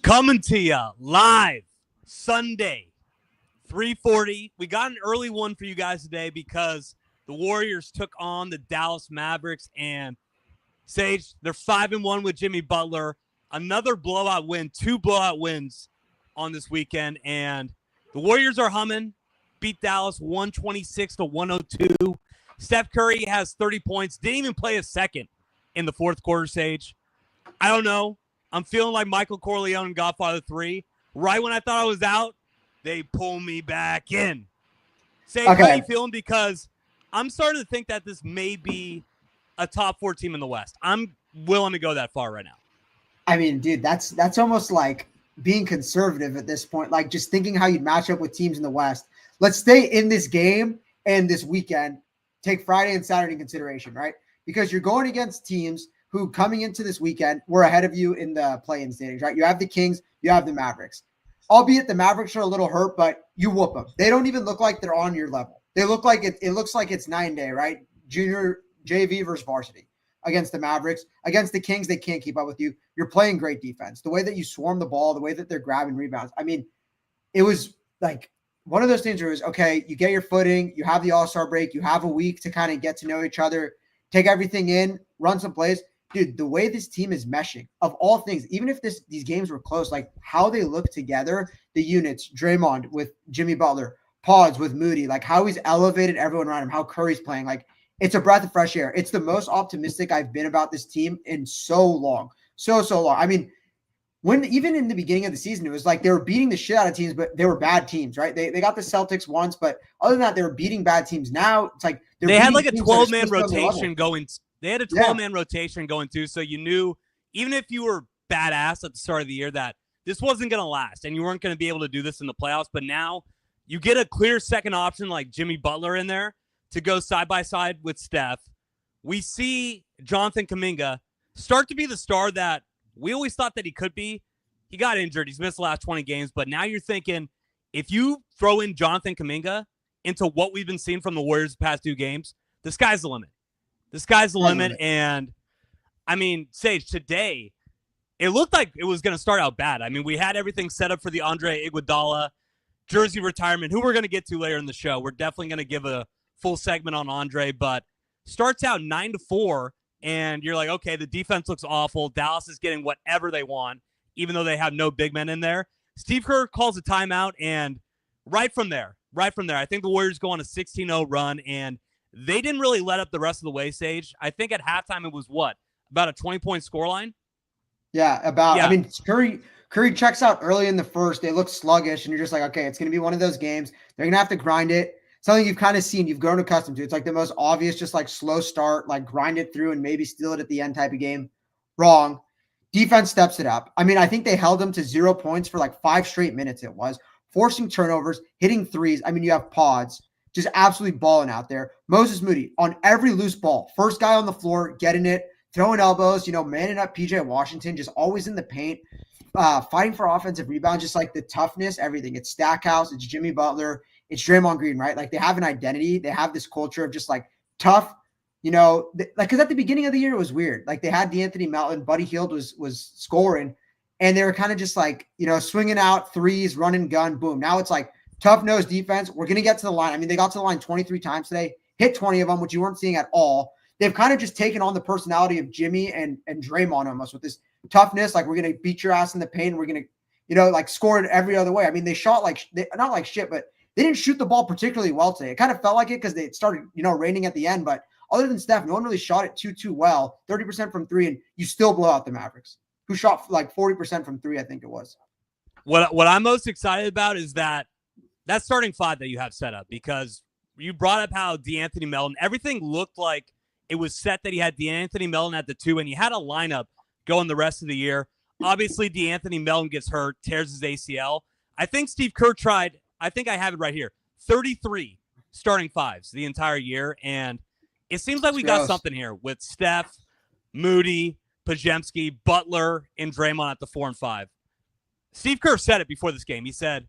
Coming to you live Sunday, 3:40. We got an early one for you guys today because the Warriors took on the Dallas Mavericks, and Sage, they're 5-1 with Jimmy Butler. Another blowout win, 2 blowout wins on this weekend, and the Warriors are humming. Beat Dallas 126-102. Steph Curry has 30 points. Didn't even play a second in the fourth quarter, Sage. I don't know. I'm feeling like Michael Corleone in Godfather 3. Right when I thought I was out, they pull me back in. Sage, how are you feeling? Because I'm starting to think that this may be a top 4 team in the West. I'm willing to go that far right now. I mean, dude, that's almost like being conservative at this point. Like just thinking how you'd match up with teams in the West. Let's stay in this game and this weekend. Take Friday and Saturday in consideration, right? Because you're going against teams who coming into this weekend were ahead of you in the play-in standings, right? You have the Kings, you have the Mavericks. Albeit the Mavericks are a little hurt, but you whoop them. They don't even look like they're on your level. They look like it looks like it's 9 day, right? Junior JV versus varsity against the Mavericks. Against the Kings, they can't keep up with you. You're playing great defense. The way that you swarm the ball, the way that they're grabbing rebounds. I mean, it was like one of those things where it was, okay, you get your footing, you have the All-Star break, you have a week to kind of get to know each other, take everything in, run some plays. Dude, the way this team is meshing, of all things, even if these games were close, like how they look together, the units, Draymond with Jimmy Butler, Pods with Moody, like how he's elevated everyone around him, how Curry's playing, like it's a breath of fresh air. It's the most optimistic I've been about this team in so long. So long. I mean, when even in the beginning of the season, it was like they were beating the shit out of teams, but they were bad teams, right? They got the Celtics once, but other than that, they were beating bad teams. Now it's like they had like a 12-man rotation going. They had a 12-man rotation going too, so you knew even if you were badass at the start of the year that this wasn't going to last and you weren't going to be able to do this in the playoffs. But now you get a clear second option like Jimmy Butler in there to go side by side with Steph. We see Jonathan Kuminga start to be the star that we always thought that he could be. He got injured. He's missed the last 20 games. But now you're thinking if you throw in Jonathan Kuminga into what we've been seeing from the Warriors the past 2 games, the sky's the limit. The sky's the limit. And, I mean, Sage, today, it looked like it was going to start out bad. I mean, we had everything set up for the Andre Iguodala jersey retirement, who we're going to get to later in the show. We're definitely going to give a full segment on Andre, but starts out 9-4, and you're like, okay, the defense looks awful. Dallas is getting whatever they want, even though they have no big men in there. Steve Kerr calls a timeout, and right from there, I think the Warriors go on a 16-0 run, and they didn't really let up the rest of the way, Sage. I think at halftime it was what? About a 20-point scoreline? Yeah. I mean, Curry checks out early in the first. They look sluggish, and you're just like, okay, it's going to be one of those games. They're going to have to grind it. Something you've kind of seen, you've grown accustomed to. It's like the most obvious, just like slow start, like grind it through and maybe steal it at the end type of game. Wrong. Defense steps it up. I mean, I think they held them to 0 points for like 5 straight minutes it was. Forcing turnovers, hitting threes. I mean, you have Pods just absolutely balling out there. Moses Moody on every loose ball. First guy on the floor, getting it, throwing elbows, manning up PJ Washington, just always in the paint, fighting for offensive rebounds, just like the toughness, everything. It's Stackhouse, it's Jimmy Butler, it's Draymond Green, right? Like they have an identity. They have this culture of just like tough, like, because at the beginning of the year, it was weird. Like they had DeAnthony Melton, Buddy Hield was scoring, and they were kind of just like, swinging out threes, run and gun, boom. Now it's like, tough-nosed defense. We're going to get to the line. I mean, they got to the line 23 times today, hit 20 of them, which you weren't seeing at all. They've kind of just taken on the personality of Jimmy and Draymond almost with this toughness. Like, we're going to beat your ass in the paint. We're going to, like score it every other way. I mean, they shot not like shit, but they didn't shoot the ball particularly well today. It kind of felt like it because they started, raining at the end. But other than Steph, no one really shot it too well. 30% from 3, and you still blow out the Mavericks, who shot like 40% from 3, I think it was. What I'm most excited about is that starting 5 that you have set up, because you brought up how DeAnthony Melton, everything looked like it was set that he had DeAnthony Melton at the 2, and you had a lineup going the rest of the year. Obviously, DeAnthony Melton gets hurt, tears his ACL. I think Steve Kerr tried, I think I have it right here, 33 starting 5s the entire year, and it seems like we got something here with Steph, Moody, Podziemski, Butler, and Draymond at the 4 and 5. Steve Kerr said it before this game. He said,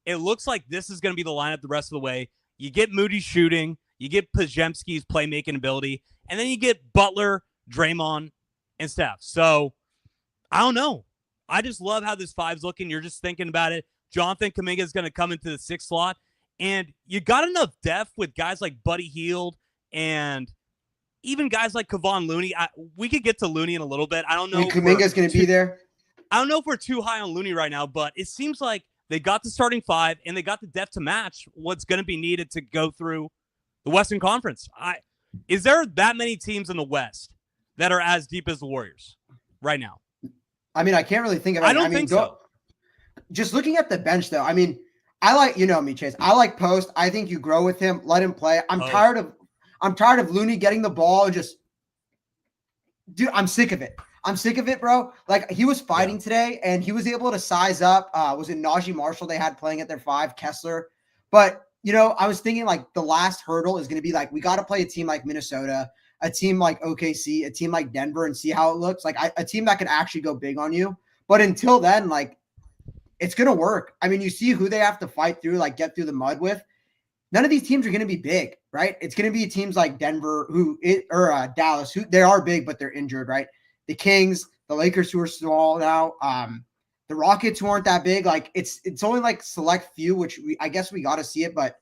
it looks like this is going to be the lineup the rest of the way. You get Moody shooting, you get Podziemski's playmaking ability, and then you get Butler, Draymond, and Steph. So, I don't know. I just love how this five's looking. You're just thinking about it. Jonathan Kuminga is going to come into the 6th slot. And you got enough depth with guys like Buddy Hield and even guys like Kevon Looney. We could get to Looney in a little bit. I don't know. And Kuminga's going to be there. I don't know if we're too high on Looney right now, but it seems like they got the starting 5 and they got the depth to match what's going to be needed to go through the Western Conference. Is there that many teams in the West that are as deep as the Warriors right now? I mean, I can't really think of it. I don't think so. Just looking at the bench, though, I mean, I like, you know me, Chase. I like Post. I think you grow with him, let him play. I'm tired of Looney getting the ball and just, dude, I'm sick of it. I'm sick of it, bro. Like, he was fighting today, and he was able to size up. Was it Najee Marshall they had playing at their 5, Kessler? But, you know, I was thinking, like, the last hurdle is going to be, like, we got to play a team like Minnesota, a team like OKC, a team like Denver, and see how it looks. Like, a team that can actually go big on you. But until then, like, it's going to work. I mean, you see who they have to fight through, like, get through the mud with. None of these teams are going to be big, right? It's going to be teams like Denver or Dallas, who they are big, but they're injured, right? The Kings, the Lakers, who are small now, the Rockets, who aren't that big. Like, it's only like select few, which I guess we got to see it, but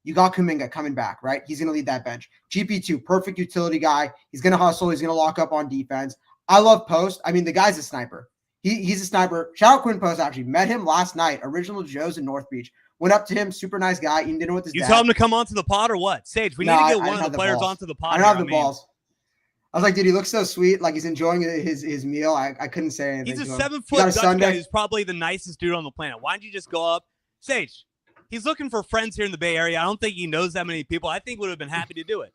you got Kuminga coming back, right? He's going to lead that bench. GP2, perfect utility guy. He's going to hustle. He's going to lock up on defense. I love Post. I mean, the guy's a sniper. He's a sniper. Shout out Quinn Post, actually. Met him last night. Original Joe's in North Beach. Went up to him. Super nice guy. Eating dinner with his dad. You tell him to come onto the pod or what? Sage, we need to get one of the players onto the pod. I don't have the balls. I was like, dude, he looks so sweet. Like, he's enjoying his meal. I couldn't say anything. He's a 7-foot Dutch guy who's probably the nicest dude on the planet. Why don't you just go up? Sage, he's looking for friends here in the Bay Area. I don't think he knows that many people. I think would have been happy to do it.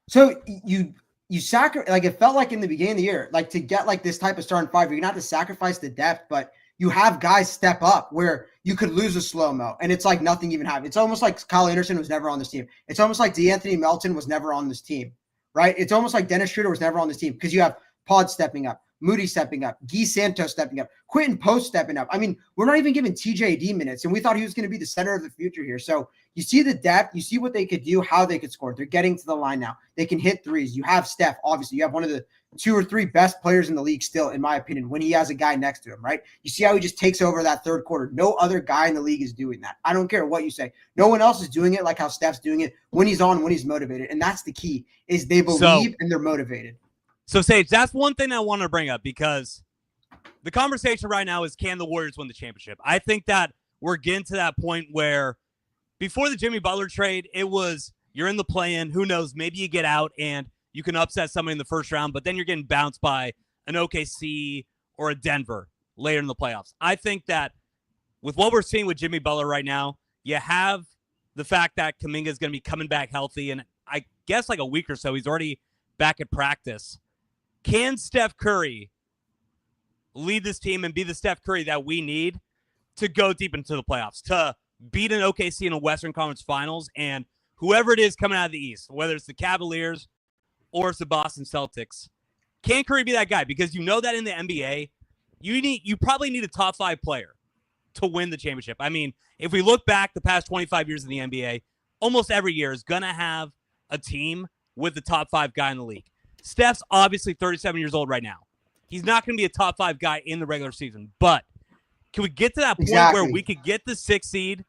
So you sacrifice, like, it felt like in the beginning of the year, like, to get like this type of starting 5, you're gonna have to sacrifice the depth, but you have guys step up where you could lose a slow-mo and it's like nothing even happened. It's almost like Kyle Anderson was never on this team. It's almost like DeAnthony Melton was never on this team, right? It's almost like Dennis Schroeder was never on this team because you have Pod stepping up, Moody stepping up, Guy Santos stepping up, Quentin Post stepping up. I mean, we're not even giving TJD minutes, and we thought he was going to be the center of the future here. So you see the depth, you see what they could do, how they could score. They're getting to the line now. They can hit threes. You have Steph, obviously. You have one of the 2 or 3 best players in the league still, in my opinion, when he has a guy next to him, right? You see how he just takes over that third quarter. No other guy in the league is doing that. I don't care what you say. No one else is doing it like how Steph's doing it when he's on, when he's motivated. And that's the key, is they believe and they're motivated. So, Sage, that's one thing I want to bring up, because the conversation right now is, can the Warriors win the championship? I think that we're getting to that point where before the Jimmy Butler trade, it was you're in the play-in. Who knows? Maybe you get out and you can upset somebody in the first round, but then you're getting bounced by an OKC or a Denver later in the playoffs. I think that with what we're seeing with Jimmy Butler right now, you have the fact that Kuminga is going to be coming back healthy, and I guess like a week or so, he's already back at practice. Can Steph Curry lead this team and be the Steph Curry that we need to go deep into the playoffs, to beat an OKC in a Western Conference Finals and whoever it is coming out of the East, whether it's the Cavaliers or it's the Boston Celtics? Can Curry be that guy? Because you know that in the NBA, you probably need a top 5 player to win the championship. I mean, if we look back the past 25 years in the NBA, almost every year is going to have a team with the top 5 guy in the league. Steph's obviously 37 years old right now. He's not going to be a top 5 guy in the regular season, but can we get to that point where we could get the 6th seed,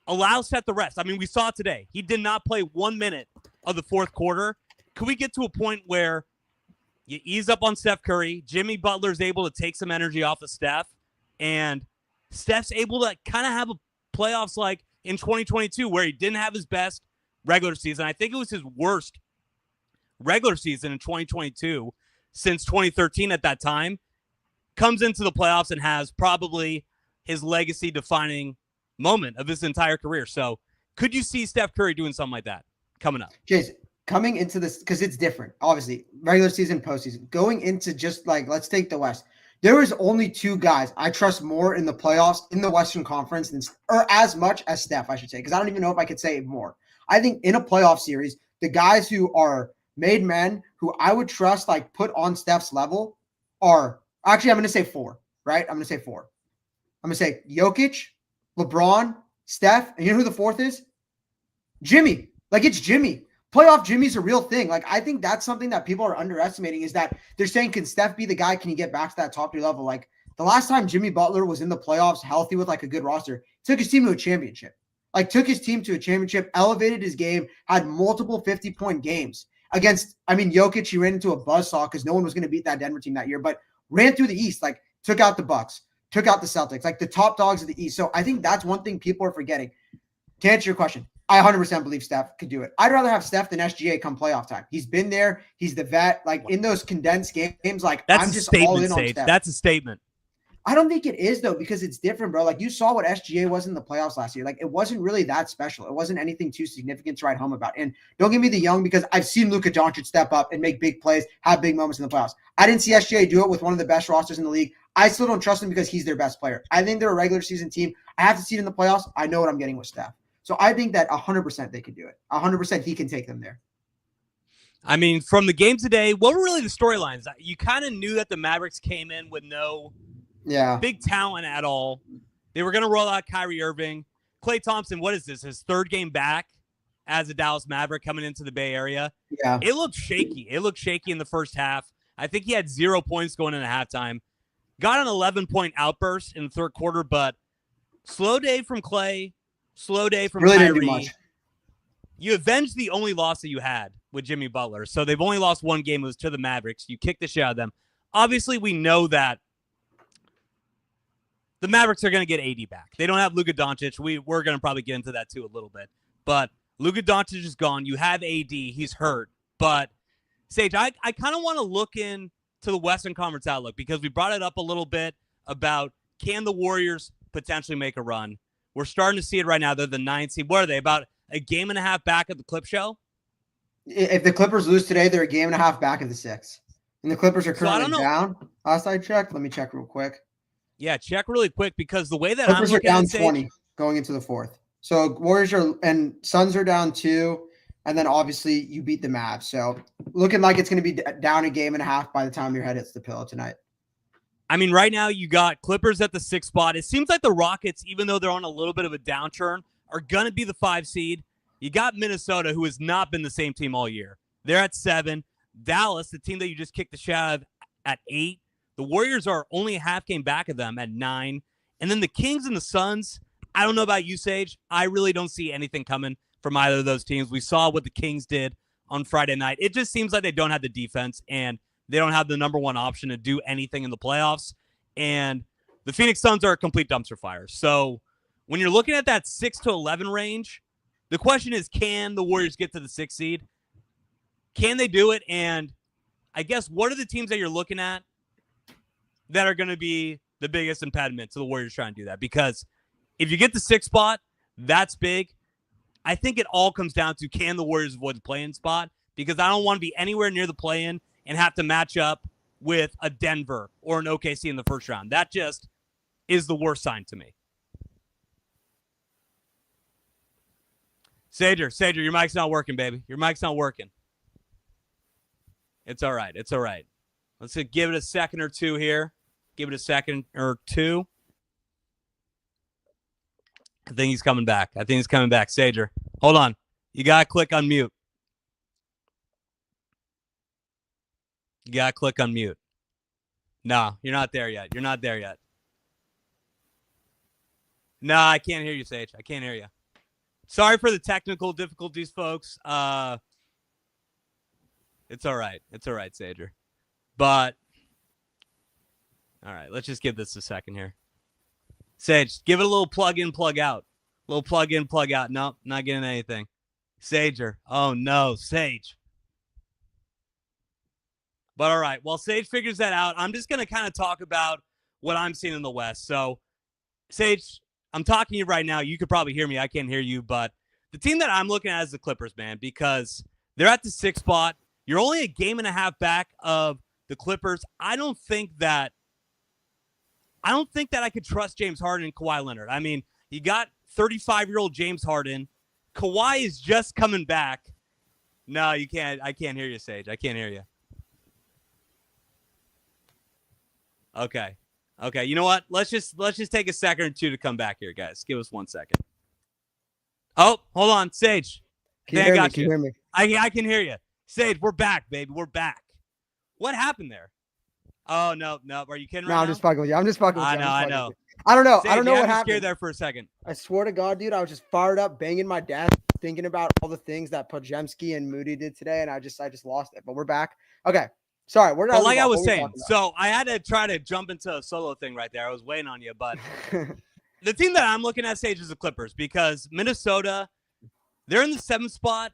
allow Steph the rest? I mean, we saw it today. He did not play 1 minute of the fourth quarter. Could we get to a point where you ease up on Steph Curry, Jimmy Butler's able to take some energy off of Steph, and Steph's able to kind of have a playoffs like in 2022 where he didn't have his best regular season. I think it was his worst regular season in 2022 since 2013 at that time, comes into the playoffs and has probably his legacy-defining moment of his entire career. So could you see Steph Curry doing something like that coming up? Jason, coming into this, because it's different, obviously, regular season, postseason. Going into just like, let's take the West. There is only 2 guys I trust more in the playoffs in the Western Conference or as much as Steph, I should say, because I don't even know if I could say more. I think in a playoff series, the guys who are made men, who I would trust, like put on Steph's level, are actually, I'm going to say 4, right? I'm going to say 4. I'm going to say Jokic, LeBron, Steph, and you know who the 4th is? Jimmy. Like, it's Jimmy. playoff Jimmy's a real thing. Like, I think that's something that people are underestimating is that they're saying, can Steph be the guy? Can he get back to that top 3 level? Like, the last time Jimmy Butler was in the playoffs healthy with like a good roster, took his team to a championship. Like, took his team to a championship, elevated his game, had multiple 50-point games against, Jokic. He ran into a buzzsaw because no one was going to beat that Denver team that year, but ran through the East, like took out the Bucks, took out the Celtics, like the top dogs of the East. So I think that's one thing people are forgetting. To answer your question, I 100% believe Steph could do it. I'd rather have Steph than SGA come playoff time. He's been there. He's the vet. Like, in those condensed games, like, I'm just all in on Steph. That's a statement. I don't think it is, though, because it's different, bro. Like, you saw what SGA was in the playoffs last year. Like, it wasn't really that special. It wasn't anything too significant to write home about. And don't give me the young, because I've seen Luka Doncic step up and make big plays, have big moments in the playoffs. I didn't see SGA do it with one of the best rosters in the league. I still don't trust him because he's their best player. I think they're a regular season team. I have to see it in the playoffs. I know what I'm getting with Steph. So I think that 100% they could do it. 100% he can take them there. I mean, from the game today, what were really the storylines? You kind of knew that the Mavericks came in with no big talent at all. They were going to roll out Kyrie Irving. Klay Thompson, what is this? His 3rd game back as a Dallas Maverick coming into the Bay Area. Yeah. It looked shaky. It looked shaky in the first half. I think he had 0 points going into halftime. Got an 11-point outburst in the 3rd quarter, but slow day from Klay. Slow day from really Kyrie. Didn't do much. You avenged the only loss that you had with Jimmy Butler. So they've only lost 1 game. It was to the Mavericks. You kicked the shit out of them. Obviously, we know that the Mavericks are going to get AD back. They don't have Luka Doncic. We're going to probably get into that too a little bit. But Luka Doncic is gone. You have AD. He's hurt. But, Sage, I kind of want to look into the Western Conference outlook because we brought it up a little bit about can the Warriors potentially make a run? We're starting to see it right now. They're the 9th seed. What are they, about a game and a half back at the Clip Show? If the Clippers lose today, they're a game and a half back at the 6th. And the Clippers are currently down. Last I checked. Let me check real quick. Yeah, check really quick because the way that Clippers I'm looking are down at it, 20 going into the 4th. So Warriors and Suns are down 2. And then obviously you beat the Mavs. So looking like it's going to be down a game and a half by the time your head hits the pillow tonight. I mean, right now you got Clippers at the 6th spot. It seems like the Rockets, even though they're on a little bit of a downturn, are going to be the 5 seed. You got Minnesota, who has not been the same team all year. They're at 7. Dallas, the team that you just kicked the shit out of, at 8. The Warriors are only a half game back of them at 9. And then the Kings and the Suns, I don't know about you, Sage. I really don't see anything coming from either of those teams. We saw what the Kings did on Friday night. It just seems like they don't have the defense, and they don't have the number 1 option to do anything in the playoffs. And the Phoenix Suns are a complete dumpster fire. So when you're looking at that 6 to 11 range, the question is, can the Warriors get to the 6th seed? Can they do it? And I guess what are the teams that you're looking at that are going to be the biggest impediment to the Warriors trying to do that? Because if you get the 6th spot, that's big. I think it all comes down to, can the Warriors avoid the play-in spot? Because I don't want to be anywhere near the play-in and have to match up with a Denver or an OKC in the first round. That just is the worst sign to me. Sager, your mic's not working, baby. Your mic's not working. It's all right. It's all right. Let's give it a second or two here. Give it a second or two. I think he's coming back. Sager, hold on. You got to click on mute. No, you're not there yet. No, I can't hear you, Sage. I can't hear you. Sorry for the technical difficulties, folks. It's all right. Sager. But, all right, let's just give this a second here. Sage, give it a little plug in, plug out. Nope, not getting anything. Sager. Oh, no, Sage. But all right, while Sage figures that out, I'm just going to kind of talk about what I'm seeing in the West. So, Sage, I'm talking to you right now. You could probably hear me. I can't hear you. But the team that I'm looking at is the Clippers, man, because they're at the 6th spot. You're only a game and a half back of the Clippers. I don't think that I could trust James Harden and Kawhi Leonard. I mean, you got 35-year-old James Harden. Kawhi is just coming back. No, you can't. I can't hear you, Sage. I can't hear you. Okay. You know what? Let's just take a second or two to come back here, guys. Give us 1 second. Oh, hold on, Sage. Can you hear me? I can hear you. Sage, we're back, baby. We're back. What happened there? Oh, no. Are you kidding right now? No, I'm just fucking with you. I'm just fucking with you. I know. I don't know. Sage, I don't know what happened. Scared there for a second. I swear to God, dude, I was just fired up, banging my desk, thinking about all the things that Podziemski and Moody did today, and I just lost it. But we're back. Okay. Sorry. We're not. But like I was saying, so I had to try to jump into a solo thing right there. I was waiting on you, but the team that I'm looking at, Sage, is the Clippers, because Minnesota, they're in the 7th spot.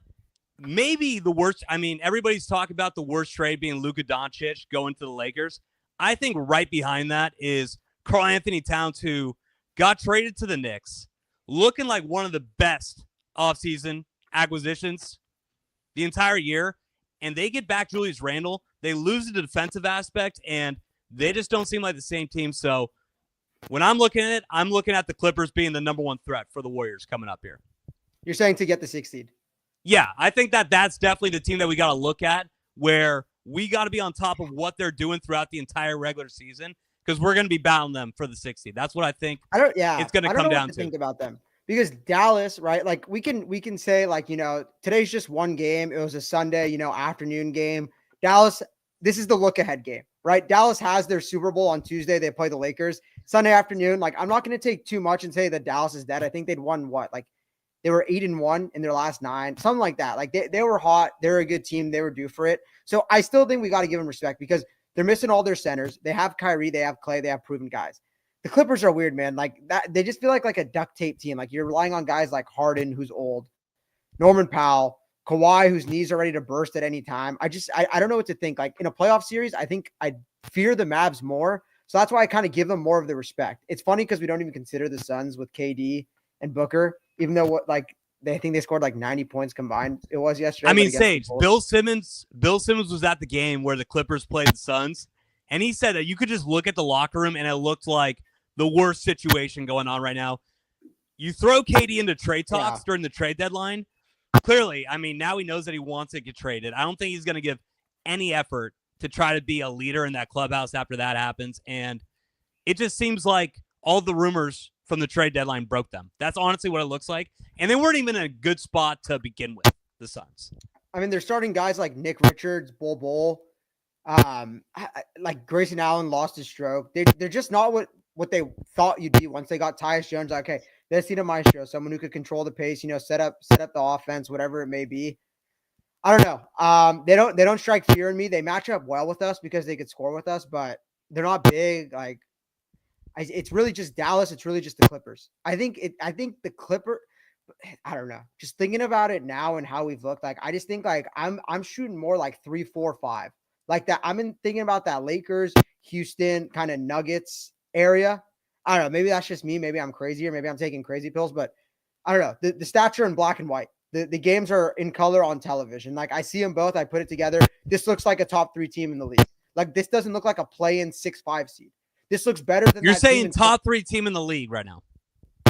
Maybe the worst. I mean, everybody's talking about the worst trade being Luka Doncic going to the Lakers. I think right behind that is Karl Anthony Towns, who got traded to the Knicks, looking like one of the best offseason acquisitions the entire year. And they get back Julius Randle. They lose the defensive aspect, and they just don't seem like the same team. So when I'm looking at it, I'm looking at the Clippers being the number 1 threat for the Warriors coming up here. You're saying to get the 6th seed? Yeah, I think that's definitely the team that we got to look at, where we got to be on top of what they're doing throughout the entire regular season, because we're going to be battling them for the 6th seed. That's what I think. It's going to come down to. Think about them, because Dallas, right? Like we can say, like, today's just one game. It was a Sunday, afternoon game. Dallas, this is the look ahead game, right? Dallas has their Super Bowl on Tuesday. They play the Lakers Sunday afternoon. Like, I'm not going to take too much and say that Dallas is dead. I think they'd won they were 8-1 in their last 9, something like that. Like they were hot. They're a good team. They were due for it. So I still think we got to give them respect, because they're missing all their centers. They have Kyrie, they have Clay, they have proven guys. The Clippers are weird, man. Like that, they just feel like a duct tape team. Like you're relying on guys like Harden, who's old, Norman Powell, Kawhi, whose knees are ready to burst at any time. I don't know what to think. Like in a playoff series, I think I fear the Mavs more. So that's why I kind of give them more of the respect. It's funny because we don't even consider the Suns with KD and Booker, even though I think they scored 90 points combined. It was yesterday. I mean, Sage, Bill Simmons was at the game where the Clippers played the Suns, and he said that you could just look at the locker room and it looked like the worst situation going on right now. You throw KD into trade talks during the trade deadline. Clearly, I mean, now he knows that he wants to get traded. I don't think he's going to give any effort to try to be a leader in that clubhouse after that happens. And it just seems like all the rumors from the trade deadline broke them. That's honestly what it looks like. And they weren't even in a good spot to begin with, the Suns. I mean, they're starting guys like Nick Richards, Bol. Like Grayson Allen lost his stroke. They're just not what they thought you'd be once they got Tyus Jones. Okay, let's see the maestro, someone who could control the pace, set up the offense, whatever it may be. I don't know. They don't strike fear in me. They match up well with us because they could score with us, but they're not big. It's really just Dallas. It's really just the Clippers. I think the Clipper. I don't know. Just thinking about it now and how we've looked, I just think I'm shooting more 3, 4, 5, like that. Thinking about that Lakers, Houston, kind of Nuggets area. I don't know. Maybe that's just me. Maybe I'm crazy, or maybe I'm taking crazy pills. But I don't know. The stats are in black and white. The games are in color on television. I see them both. I put it together. This looks like a top 3 team in the league. This doesn't look like a play-in 6-5 seed. This looks better than you're saying top 3 team in the league right now.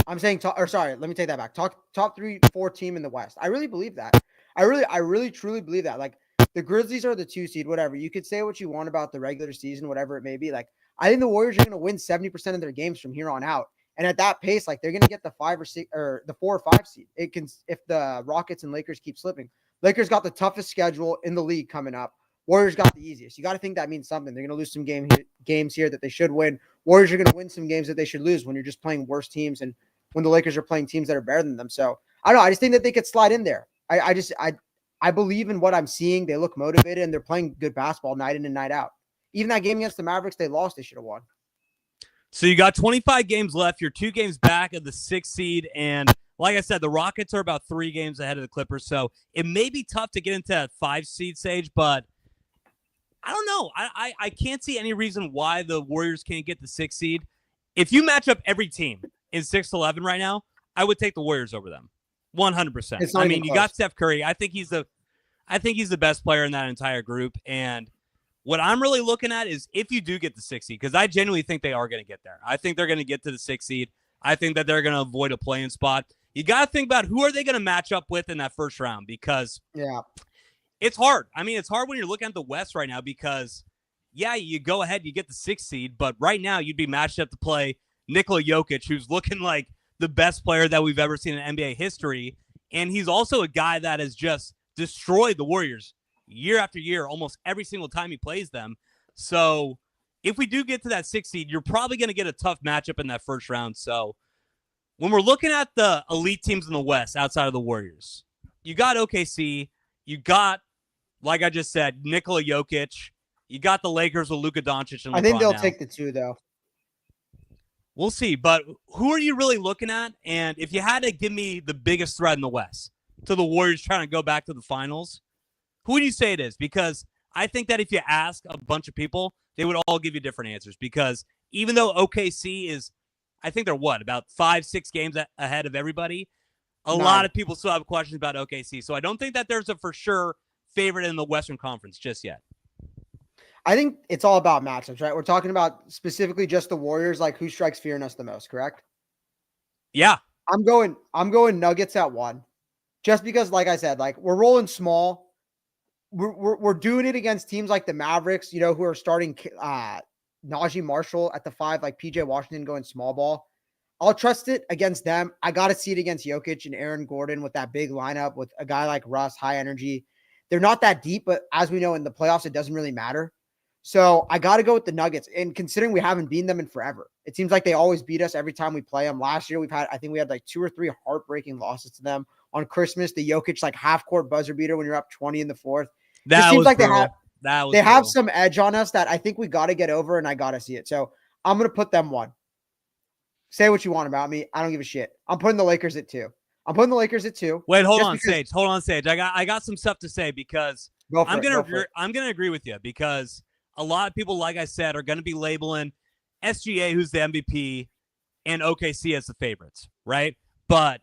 I'm saying let me take that back. Top 3, 4 team in the West. I really believe that. I really truly believe that. The Grizzlies are the 2 seed, whatever. You could say what you want about the regular season, whatever it may be. I think the Warriors are going to win 70% of their games from here on out. And at that pace, they're going to get the 5 or 6 or the 4 or 5 seed. It can, if the Rockets and Lakers keep slipping. Lakers got the toughest schedule in the league coming up. Warriors got the easiest. You got to think that means something. They're going to lose some games here that they should win. Warriors are going to win some games that they should lose when you're just playing worse teams and when the Lakers are playing teams that are better than them. So I don't know. I just think that they could slide in there. I believe in what I'm seeing. They look motivated and they're playing good basketball night in and night out. Even that game against the Mavericks, they lost. They should have won. So you got 25 games left. You're 2 games back of the 6th seed. And like I said, the Rockets are about 3 games ahead of the Clippers. So it may be tough to get into that 5 seed stage, but I don't know. I can't see any reason why the Warriors can't get the 6th seed. If you match up every team in 6-11 right now, I would take the Warriors over them. 100%. I mean, you got Steph Curry. I think he's the best player in that entire group. And what I'm really looking at is if you do get the 6th seed, because I genuinely think they are going to get there. I think they're going to get to the 6th seed. I think that they're going to avoid a play-in spot. You got to think about who are they going to match up with in that first round, because it's hard. I mean, it's hard when you're looking at the West right now because, you go ahead, you get the 6th seed, but right now you'd be matched up to play Nikola Jokic, who's looking like the best player that we've ever seen in NBA history. And he's also a guy that has just destroyed the Warriors year after year, almost every single time he plays them. So if we do get to that 6 seed, you're probably going to get a tough matchup in that first round. So when we're looking at the elite teams in the West outside of the Warriors, you got OKC, you got, like I just said, Nikola Jokic, you got the Lakers with Luka Doncic and LeBron. I think they'll now. take the 2, though. We'll see, but who are you really looking at? And if you had to give me the biggest threat in the West to the Warriors trying to go back to the finals, who would you say it is? Because I think that if you ask a bunch of people, they would all give you different answers. Because even though OKC is, I think they're about 5-6 games ahead of everybody, a lot of people still have questions about OKC. So I don't think that there's a for sure favorite in the Western Conference just yet. I think it's all about matchups, right? We're talking about specifically just the Warriors, like who strikes fear in us the most, correct? Yeah. I'm going Nuggets at 1. Just because, like I said, like we're rolling small. We're doing it against teams like the Mavericks, who are starting Najee Marshall at the 5, like PJ Washington going small ball. I'll trust it against them. I got to see it against Jokic and Aaron Gordon with that big lineup with a guy like Russ, high energy. They're not that deep, but as we know in the playoffs, it doesn't really matter. So I got to go with the Nuggets. And considering we haven't beaten them in forever, it seems like they always beat us every time we play them. Last year, I think we had like 2 or 3 heartbreaking losses to them. On Christmas, the Jokic like half-court buzzer beater when you're up 20 in the 4th. That seems was like brutal. they have some edge on us that I think we got to get over, and I got to see it. So I'm going to put them 1. Say what you want about me. I don't give a shit. I'm putting the Lakers at 2. Wait, hold on, Sage. I got some stuff to say because I'm gonna agree with you because a lot of people, like I said, are gonna be labeling SGA, who's the MVP, and OKC as the favorites, right? But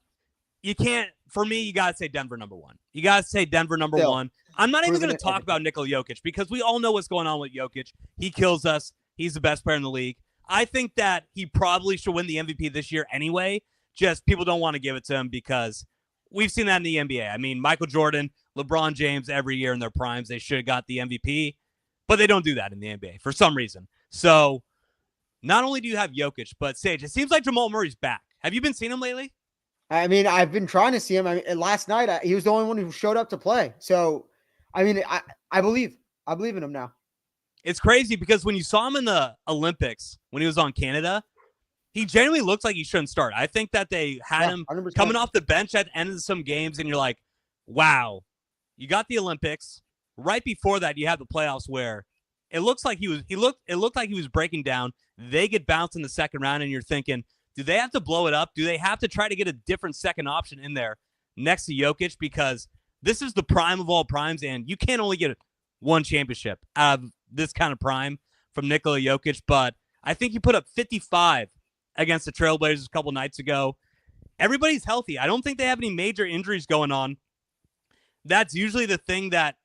you can't. For me, you gotta say Denver number 1. You gotta say Denver number 1. I'm not even gonna talk about Nikola Jokic because we all know what's going on with Jokic. He kills us. He's the best player in the league. I think that he probably should win the MVP this year anyway. Just people don't want to give it to him because we've seen that in the NBA. I mean, Michael Jordan, LeBron James, every year in their primes, they should have got the MVP, but they don't do that in the NBA for some reason. So not only do you have Jokic, but Sage, it seems like Jamal Murray's back. Have you been seeing him lately? I mean, I've been trying to see him. Last night, he was the only one who showed up to play. So, I mean, I believe in him now. It's crazy because when you saw him in the Olympics, when he was on Canada, he genuinely looks like he shouldn't start. I think that they had him 100%. coming off the bench at the end of some games, and you're like, wow, you got the Olympics. Right before that, you have the playoffs where it looks like it looked like he was breaking down. They get bounced in the second round, and you're thinking, do they have to blow it up? Do they have to try to get a different second option in there next to Jokic? Because this is the prime of all primes, and you can't only get one championship out of this kind of prime from Nikola Jokic. But I think he put up 55 against the Trailblazers a couple nights ago. Everybody's healthy. I don't think they have any major injuries going on. That's usually the thing that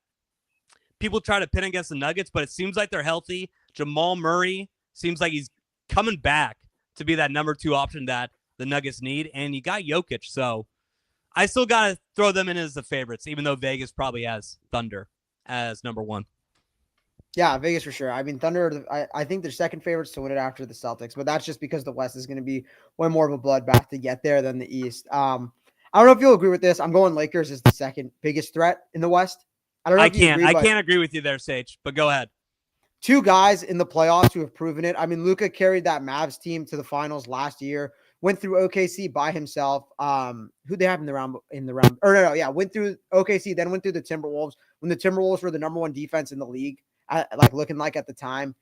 people try to pin against the Nuggets, but it seems like they're healthy. Jamal Murray seems like he's coming back to be that number 2 option that the Nuggets need, and you got Jokic, so I still got to throw them in as the favorites, even though Vegas probably has Thunder as number 1. Yeah, Vegas for sure. I mean, Thunder, I think they're second favorites to win it after the Celtics, but that's just because the West is going to be way more of a bloodbath to get there than the East. I don't know if you'll agree with this. I'm going Lakers as the second biggest threat in the West. I can't agree with you there, Sage, but go ahead. 2 guys in the playoffs who have proven it. I mean, Luka carried that Mavs team to the finals last year, went through OKC by himself. Who they have in the round? Went through OKC, then went through the Timberwolves when the Timberwolves were the number 1 defense in the league. Looking like at the time,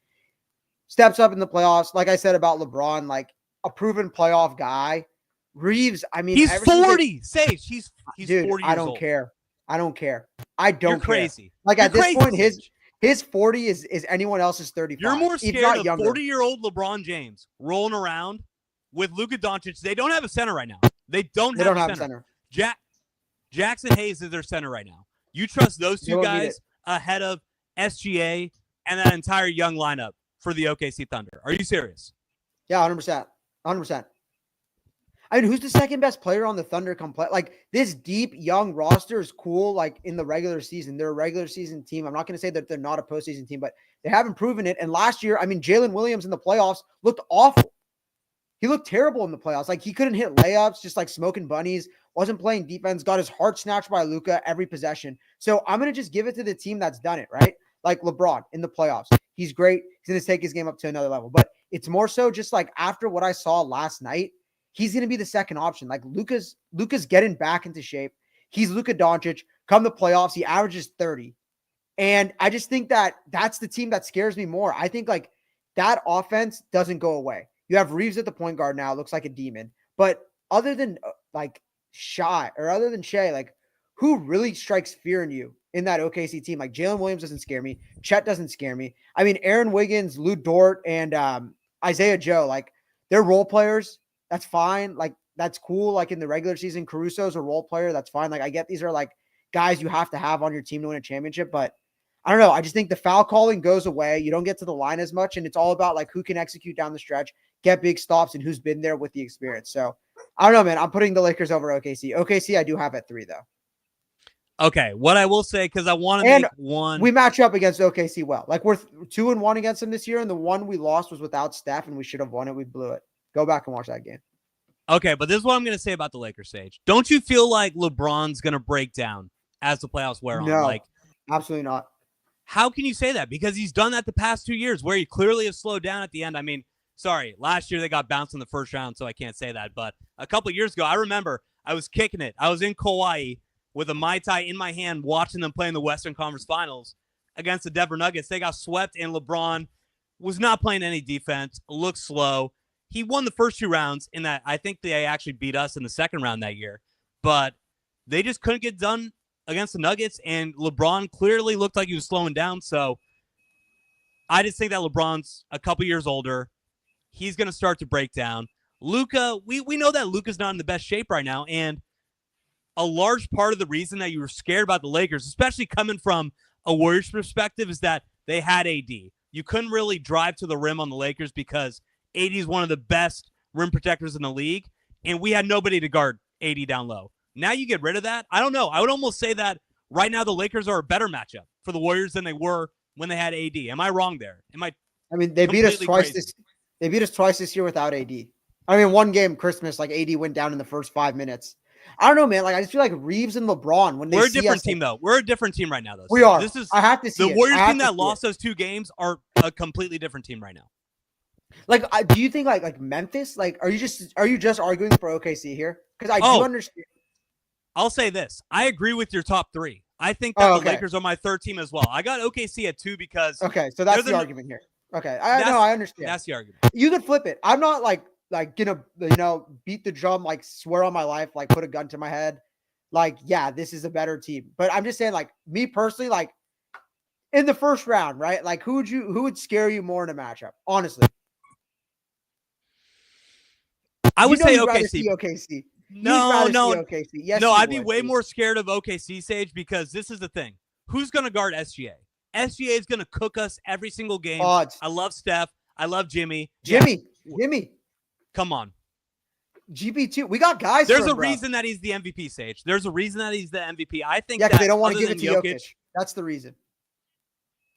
steps up in the playoffs. Like I said about LeBron, like a proven playoff guy. Reeves, I mean, he's 40. Sage, he's dude, 40 years old. I don't care. I don't You're crazy. care. Like You're at this crazy, point, Sage. his 40 is anyone else's 35. You're more scared of 40-year-old LeBron James rolling around with Luka Doncic. They don't have a center right now. They don't have a center. Jackson Hayes is their center right now. You trust those 2 guys ahead of SGA and that entire young lineup for the OKC Thunder? Are you serious? Yeah, 100%. 100%. I mean, who's the second best player on the Thunder like this deep young roster is cool. Like in the regular season, they're a regular season team. I'm not going to say that they're not a postseason team, but they haven't proven it. And last year, I mean, Jalen Williams in the playoffs looked awful. He looked terrible in the playoffs. Like he couldn't hit layups, just like smoking bunnies, wasn't playing defense, got his heart snatched by Luka every possession. So I'm going to just give it to the team that's done it, right? Like LeBron in the playoffs. He's great. He's going to take his game up to another level. But it's more so just like after what I saw last night, he's going to be the second option. Like Luka's getting back into shape. He's Luka Doncic. Come the playoffs, he averages 30. And I just think that that's the team that scares me more. I think like that offense doesn't go away. You have Reeves at the point guard now, looks like a demon. But other than like Shai, like who really strikes fear in you in that OKC team? Like Jalen Williams doesn't scare me. Chet doesn't scare me. I mean, Aaron Wiggins, Lou Dort, and Isaiah Joe, like they're role players. That's fine. Like that's cool. Like in the regular season, Caruso's a role player. That's fine. Like I get these are like guys you have to have on your team to win a championship, but I don't know. I just think the foul calling goes away. You don't get to the line as much, and it's all about like who can execute down the stretch, get big stops, and who's been there with the experience. So I don't know, man. I'm putting the Lakers over OKC. OKC, I do have at 3 though. Okay, what I will say, because I want to make one. We match up against OKC well. Like we're 2-1 against them this year, and the one we lost was without Steph, and we should have won it. We blew it. Go back and watch that game. Okay, but this is what I'm going to say about the Lakers, Sage. Don't you feel like LeBron's going to break down as the playoffs wear on? No, like, absolutely not. How can you say that? Because he's done that the past 2 years where he clearly has slowed down at the end. I mean, sorry, last year they got bounced in the first round, so I can't say that. But a couple of years ago, I remember I was kicking it. I was in Kauai with a Mai Tai in my hand watching them play in the Western Conference Finals against the Denver Nuggets. They got swept, and LeBron was not playing any defense, looked slow. He won the first 2 rounds in that. I think they actually beat us in the second round that year. But they just couldn't get done against the Nuggets, and LeBron clearly looked like he was slowing down. So I just think that LeBron's a couple years older. He's going to start to break down. Luka, we know that Luka's not in the best shape right now, and a large part of the reason that you were scared about the Lakers, especially coming from a Warriors perspective, is that they had AD. You couldn't really drive to the rim on the Lakers because AD is one of the best rim protectors in the league, and we had nobody to guard AD down low. Now you get rid of that. I don't know. I would almost say that right now the Lakers are a better matchup for the Warriors than they were when they had AD. Am I wrong there? I mean, they beat us twice They beat us twice this year without AD. I mean, one game Christmas, like AD went down in the first 5 minutes. I don't know, man. Like I just feel like Reeves and LeBron when we're a different team, though. We're a different team right now, though. We are. This is I have to see the Warriors team that lost those 2 games are a completely different team right now. Like, do you think like Memphis? Like, are you just arguing for OKC here? Because I do understand. I'll say this. I agree with your top 3. I think that the Lakers are my 3rd team as well. I got OKC at 2 because so that's the argument here. Okay, I understand. That's the argument. You could flip it. I'm not like gonna beat the drum, like swear on my life, like put a gun to my head, like yeah, this is a better team. But I'm just saying, like me personally, like in the first round, right? Like who would scare you more in a matchup? Honestly, I would say OKC. OKC. No. OKC. Yes, no, I'd be way more scared of OKC, Sage, because this is the thing. Who's going to guard SGA? SGA is going to cook us every single game. Odds. I love Steph. I love Jimmy. Jimmy. Come on. GP2. We got guys. There's a reason that he's the MVP, Sage. There's a reason that he's the MVP. I think that they don't want to give it to Jokic. That's the reason.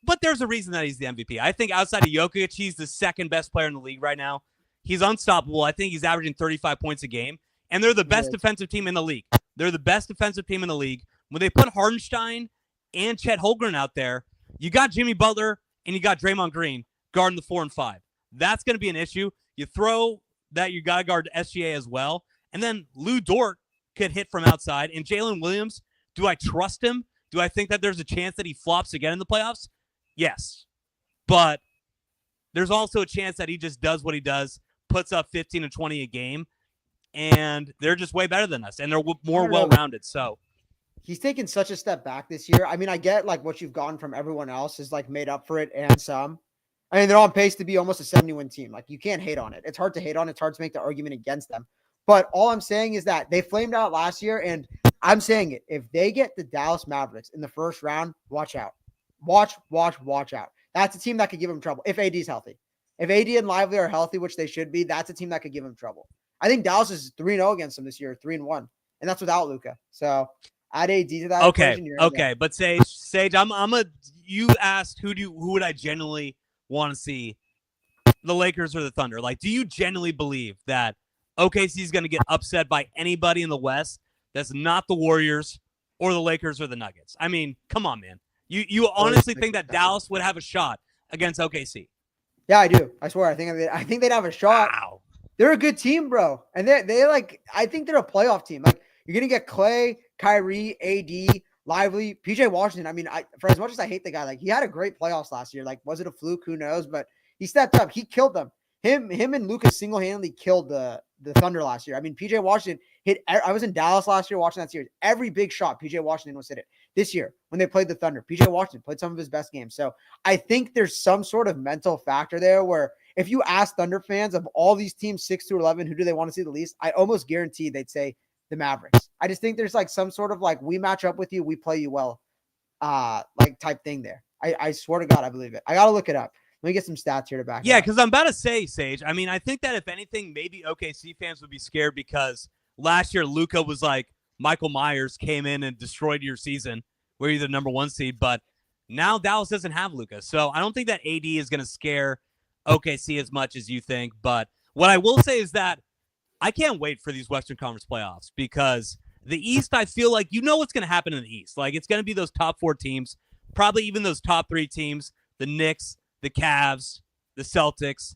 But there's a reason that he's the MVP. I think outside of Jokic, he's the second best player in the league right now. He's unstoppable. I think he's averaging 35 points a game. And they're the best defensive team in the league. They're the best defensive team in the league. When they put Hardenstein and Chet Holmgren out there, you got Jimmy Butler and you got Draymond Green guarding the 4 and 5. That's going to be an issue. You throw that you got to guard SGA as well. And then Lou Dort could hit from outside. And Jalen Williams, do I trust him? Do I think that there's a chance that he flops again in the playoffs? Yes. But there's also a chance that he just does what he does, puts up 15 and 20 a game. And they're just way better than us, and they're more well-rounded. So he's taken such a step back this year. I mean, I get like what you've gotten from everyone else is like made up for it and some. I mean, they're on pace to be almost a 70-win team. Like you can't hate on it. It's hard to hate on. It's hard to make the argument against them. But all I'm saying is that they flamed out last year, and I'm saying it. If they get the Dallas Mavericks in the first round, watch out. Watch out. That's a team that could give them trouble if AD is healthy. If AD and Lively are healthy, which they should be, that's a team that could give them trouble. I think Dallas is 3-0 against them this year, 3-1, and that's without Luka. So add AD to that. Okay. But Sage, you asked who would I genuinely want to see the Lakers or the Thunder? Like, do you genuinely believe that OKC is going to get upset by anybody in the West that's not the Warriors or the Lakers or the Nuggets? I mean, come on, man. You honestly think that Dallas would have a shot against OKC? Yeah, I do. I swear. I think they'd have a shot. Wow. They're a good team, bro. And they like, I think they're a playoff team. Like, you're going to get Clay, Kyrie, AD, Lively, PJ Washington. I mean, for as much as I hate the guy, like, he had a great playoffs last year. Like, was it a fluke? Who knows? But he stepped up. He killed them. Him and Lucas single-handedly killed the Thunder last year. I mean, PJ Washington hit. I was in Dallas last year watching that series. Every big shot, PJ Washington was hit it. This year, when they played the Thunder, PJ Washington played some of his best games. So I think there's some sort of mental factor there where if you ask Thunder fans of all these teams 6 through 11, who do they want to see the least? I almost guarantee they'd say the Mavericks. I just think there's like some sort of like, we match up with you, we play you well, like type thing there. I swear to God, I believe it. I got to look it up. Let me get some stats here to back. Yeah, because I'm about to say, Sage, I mean, I think that if anything, maybe OKC fans would be scared because last year Luka was like Michael Myers came in and destroyed your season where you're the number 1 seed. But now Dallas doesn't have Luka. So I don't think that AD is going to scare OKC as much as you think. But what I will say is that I can't wait for these Western Conference playoffs because the East, I feel like you know what's going to happen in the East. Like, it's going to be those top 4 teams, probably even those top 3 teams, the Knicks, the Cavs, the Celtics.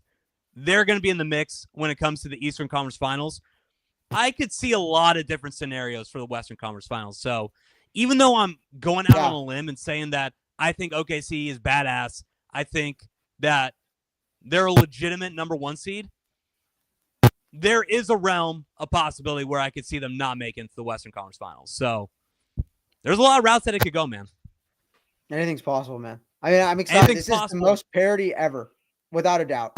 They're going to be in the mix when it comes to the Eastern Conference Finals. I could see a lot of different scenarios for the Western Conference Finals. So even though I'm going out on a limb and saying that I think OKC is badass, I think that they're a legitimate number 1 seed, there is a realm, a possibility where I could see them not making it to the Western Conference Finals. So there's a lot of routes that it could go, man. Anything's possible, man. I mean, I'm excited. This is the most parity ever, without a doubt.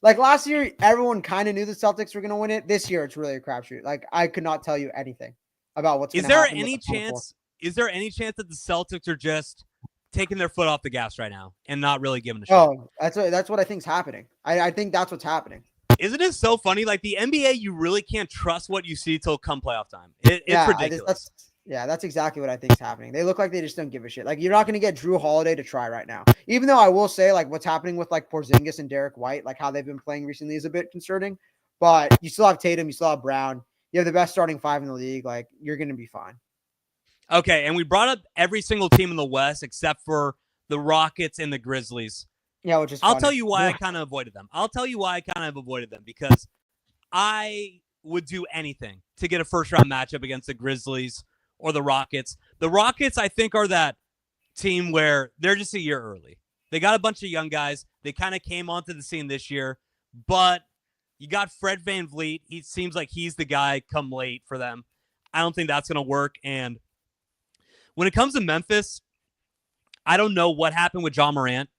Like last year, everyone kind of knew the Celtics were going to win it. This year, it's really a crapshoot. Like, I could not tell you anything about what's going to happen. Is there any chance that the Celtics are just taking their foot off the gas right now and not really giving a shit? Oh, that's what I think's happening. I think that's what's happening. Isn't it so funny? Like, the NBA, you really can't trust what you see till come playoff time. It's ridiculous. That's exactly what I think is happening. They look like they just don't give a shit. Like, you're not going to get Drew Holiday to try right now. Even though I will say, like, what's happening with, like, Porzingis and Derek White, like, how they've been playing recently is a bit concerning. But you still have Tatum. You still have Brown. You have the best starting 5 in the league. Like, you're going to be fine. Okay, and we brought up every single team in the West except for the Rockets and the Grizzlies. Yeah, which is I'll tell you why I kind of avoided them. Because I would do anything to get a first-round matchup against the Grizzlies or the Rockets. The Rockets, I think, are that team where they're just a year early. They got a bunch of young guys. They kind of came onto the scene this year, but you got Fred VanVleet. He seems like he's the guy come late for them. I don't think that's going to work. And when it comes to Memphis, I don't know what happened with John Morant.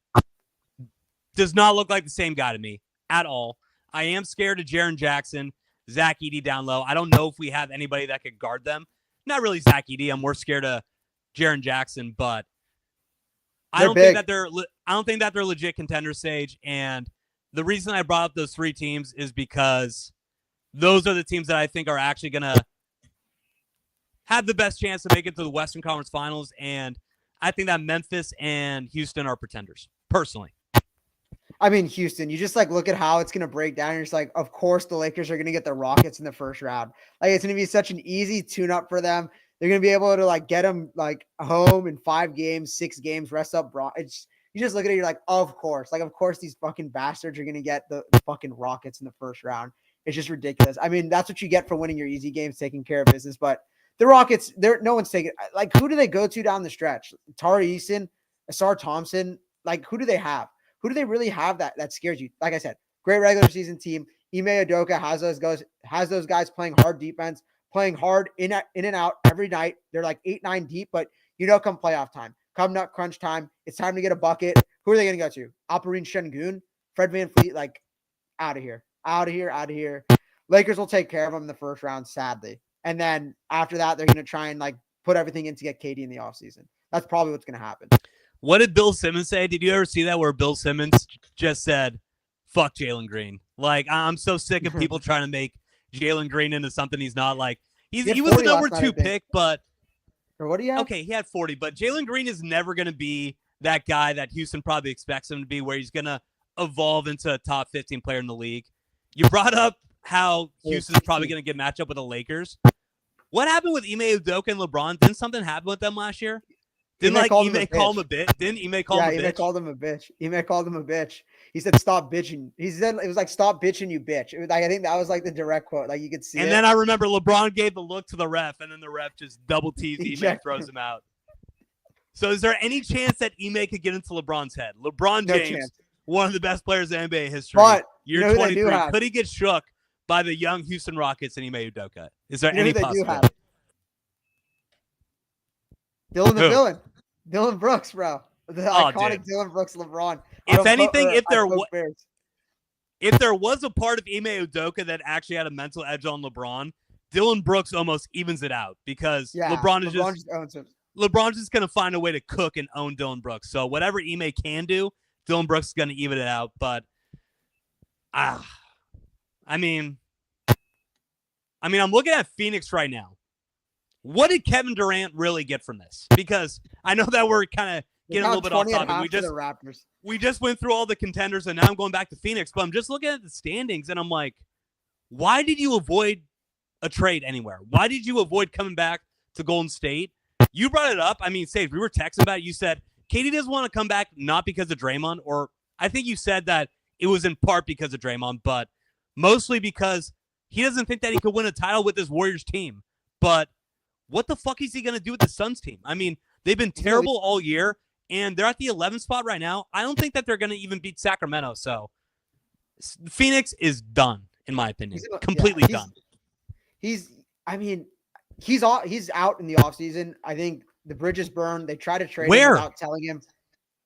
Does not look like the same guy to me at all. I am scared of Jaren Jackson, Zach Edey down low. I don't know if we have anybody that could guard them. Not really Zach Edey. I'm more scared of Jaren Jackson, but I don't think that they're legit contenders, Sage. And the reason I brought up those 3 teams is because those are the teams that I think are actually going to have the best chance to make it to the Western Conference Finals. And I think that Memphis and Houston are pretenders, personally. I mean, Houston, you just like look at how it's going to break down. You're just like, of course, the Lakers are going to get the Rockets in the first round. Like, it's going to be such an easy tune-up for them. They're going to be able to like get them like home in 5 games, 6 games, rest up. You just look at it, you're like, of course. Like, of course, these fucking bastards are going to get the fucking Rockets in the first round. It's just ridiculous. I mean, that's what you get for winning your easy games, taking care of business. But the Rockets, no one's taking. Like, who do they go to down the stretch? Tari Eason, Asar Thompson. Like, who do they have? Who do they really have that scares you? Like I said, great regular season team. Ime Udoka has those guys playing hard defense, playing hard in and out every night. They're like 8-9 deep, but come playoff time, come nut crunch time, it's time to get a bucket. Who are they going to go to? Alperen Şengün, Fred VanVleet, like out of here. Lakers will take care of them in the first round, sadly. And then after that, they're going to try and like put everything in to get KD in the offseason. That's probably what's going to happen. What did Bill Simmons say? Did you ever see that where Bill Simmons just said, fuck Jalen Green? Like, I'm so sick of people trying to make Jalen Green into something he's not. Like, he was the number 2 pick, but or what do you have? Okay, he had 40, but Jalen Green is never going to be that guy that Houston probably expects him to be, where he's going to evolve into a top 15 player in the league. You brought up how Houston's probably going to get matched up with the Lakers. What happened with Ime Udoka and LeBron? Didn't something happen with them last year? Didn't Ime call him a bitch? Didn't Ime call him a bitch? Ime called him a bitch. Ime called him a bitch. He said, "Stop bitching." He said it was like, "Stop bitching, you bitch." It was like, I think that was like the direct quote. Like you could see. And then I remember LeBron gave the look to the ref, and then the ref just double teased Ime, throws him out. So is there any chance that Ime could get into LeBron's head? LeBron James, one of the best players in NBA history. But year 23. Could he get shook by the young Houston Rockets and Ime Udoka? Is there any possibility? Dylan the villain. Dylan Brooks, bro. The iconic Dylan Brooks LeBron. If anything, if there was a part of Ime Udoka that actually had a mental edge on LeBron, Dylan Brooks almost evens it out because LeBron's just going to find a way to cook and own Dylan Brooks. So whatever Ime can do, Dylan Brooks is going to even it out. But I mean, I'm looking at Phoenix right now. What did Kevin Durant really get from this? Because I know that we're kind of getting a little bit off topic. We just went through all the contenders, and now I'm going back to Phoenix. But I'm just looking at the standings, and I'm like, why did you avoid a trade anywhere? Why did you avoid coming back to Golden State? You brought it up. I mean, Sage, we were texting about it. You said KD doesn't want to come back not because of Draymond, or I think you said that it was in part because of Draymond, but mostly because he doesn't think that he could win a title with his Warriors team. But what the fuck is he going to do with the Suns team? I mean, they've been terrible all year, and they're at the 11th spot right now. I don't think that they're going to even beat Sacramento. So Phoenix is done, in my opinion. Completely done. He's out in the offseason. I think the bridge is burned. They try to trade him without telling him.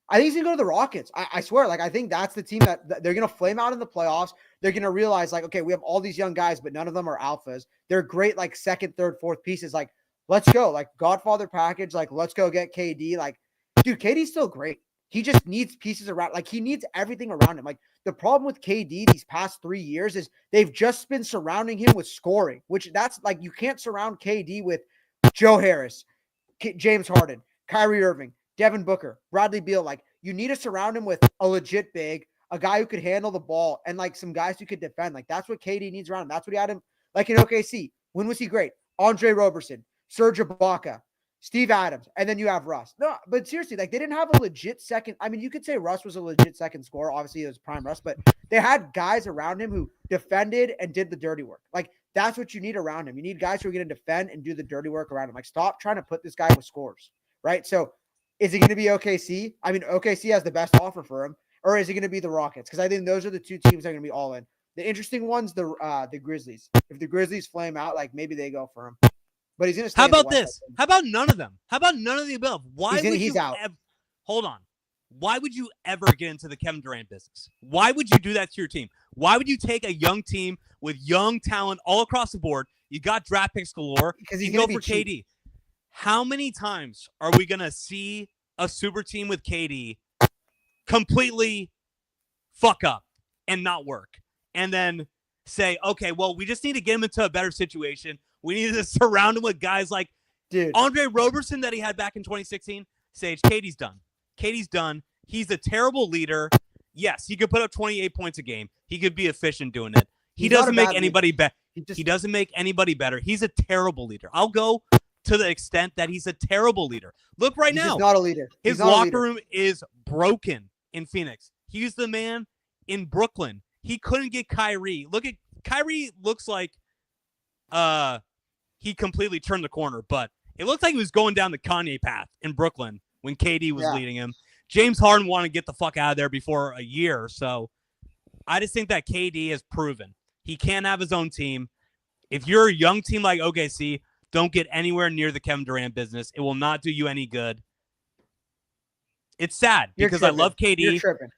I think he's going to go to the Rockets. I swear. Like, I think that's the team that they're going to flame out in the playoffs. They're going to realize, like, okay, we have all these young guys, but none of them are alphas. They're great, like, second, third, fourth pieces. Like, let's go. Like, Godfather package. Like, let's go get KD. Like, dude, KD's still great. He just needs pieces around. Like, he needs everything around him. Like, the problem with KD these past 3 years is they've just been surrounding him with scoring, which that's like, you can't surround KD with Joe Harris, James Harden, Kyrie Irving, Devin Booker, Bradley Beal. Like, you need to surround him with a legit big, a guy who could handle the ball, and like some guys who could defend. Like, that's what KD needs around him. That's what he had him like in OKC. When was he great? Andre Roberson, Serge Ibaka, Steve Adams, and then you have Russ. No, but seriously, like, they didn't have a legit second. I mean, you could say Russ was a legit second scorer. Obviously, it was prime Russ, but they had guys around him who defended and did the dirty work. Like, that's what you need around him. You need guys who are going to defend and do the dirty work around him. Like, stop trying to put this guy with scores, right? So, is it going to be OKC? I mean, OKC has the best offer for him, or is it going to be the Rockets? Because I think those are the two teams that are going to be all in. The interesting one's the Grizzlies. If the Grizzlies flame out, like, maybe they go for him. But he's going to stay. How about this? How about none of them? How about none of the above? He's out. Hold on. Why would you ever get into the Kevin Durant business? Why would you do that to your team? Why would you take a young team with young talent all across the board? You got draft picks galore. Because he's going to go for KD. How many times are we going to see a super team with KD completely fuck up and not work? And then say, okay, well, we just need to get him into a better situation. We need to surround him with guys like Andre Roberson that he had back in 2016. Sage, KD's done. KD's done. He's a terrible leader. Yes, he could put up 28 points a game. He could be efficient doing it. He doesn't make anybody better. He doesn't make anybody better. He's a terrible leader. I'll go to the extent that he's a terrible leader. Look right now. He's not a leader. His locker room is broken in Phoenix. He's the man in Brooklyn. He couldn't get Kyrie. Look at Kyrie. Looks like he completely turned the corner, but it looked like he was going down the Kanye path in Brooklyn when KD was leading him. James Harden wanted to get the fuck out of there before a year. So I just think that KD has proven he can't have his own team. If you're a young team like OKC, don't get anywhere near the Kevin Durant business. It will not do you any good. It's sad because I love KD. You're tripping.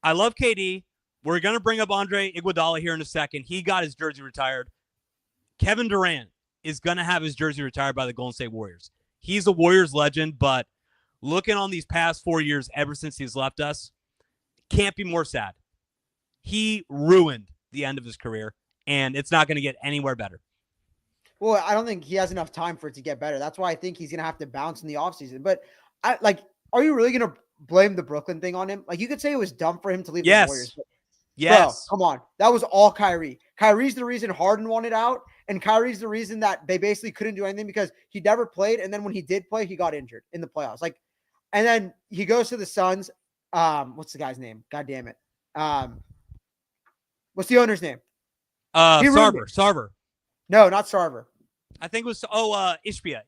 I love KD. We're going to bring up Andre Iguodala here in a second. He got his jersey retired. Kevin Durant is going to have his jersey retired by the Golden State Warriors. He's a Warriors legend, but looking on these past 4 years, ever since he's left us, can't be more sad. He ruined the end of his career, and it's not going to get anywhere better. Well, I don't think he has enough time for it to get better. That's why I think he's going to have to bounce in the offseason. But, are you really going to blame the Brooklyn thing on him. Like, you could say it was dumb for him to leave the Warriors. Yes. Bro, come on. That was all Kyrie. Kyrie's the reason Harden wanted out, and Kyrie's the reason that they basically couldn't do anything because he never played, and then when he did play, he got injured in the playoffs. Like, and then he goes to the Suns. What's the guy's name? God damn it. What's the owner's name? Sarver. No, not Sarver. I think it was Ishbia,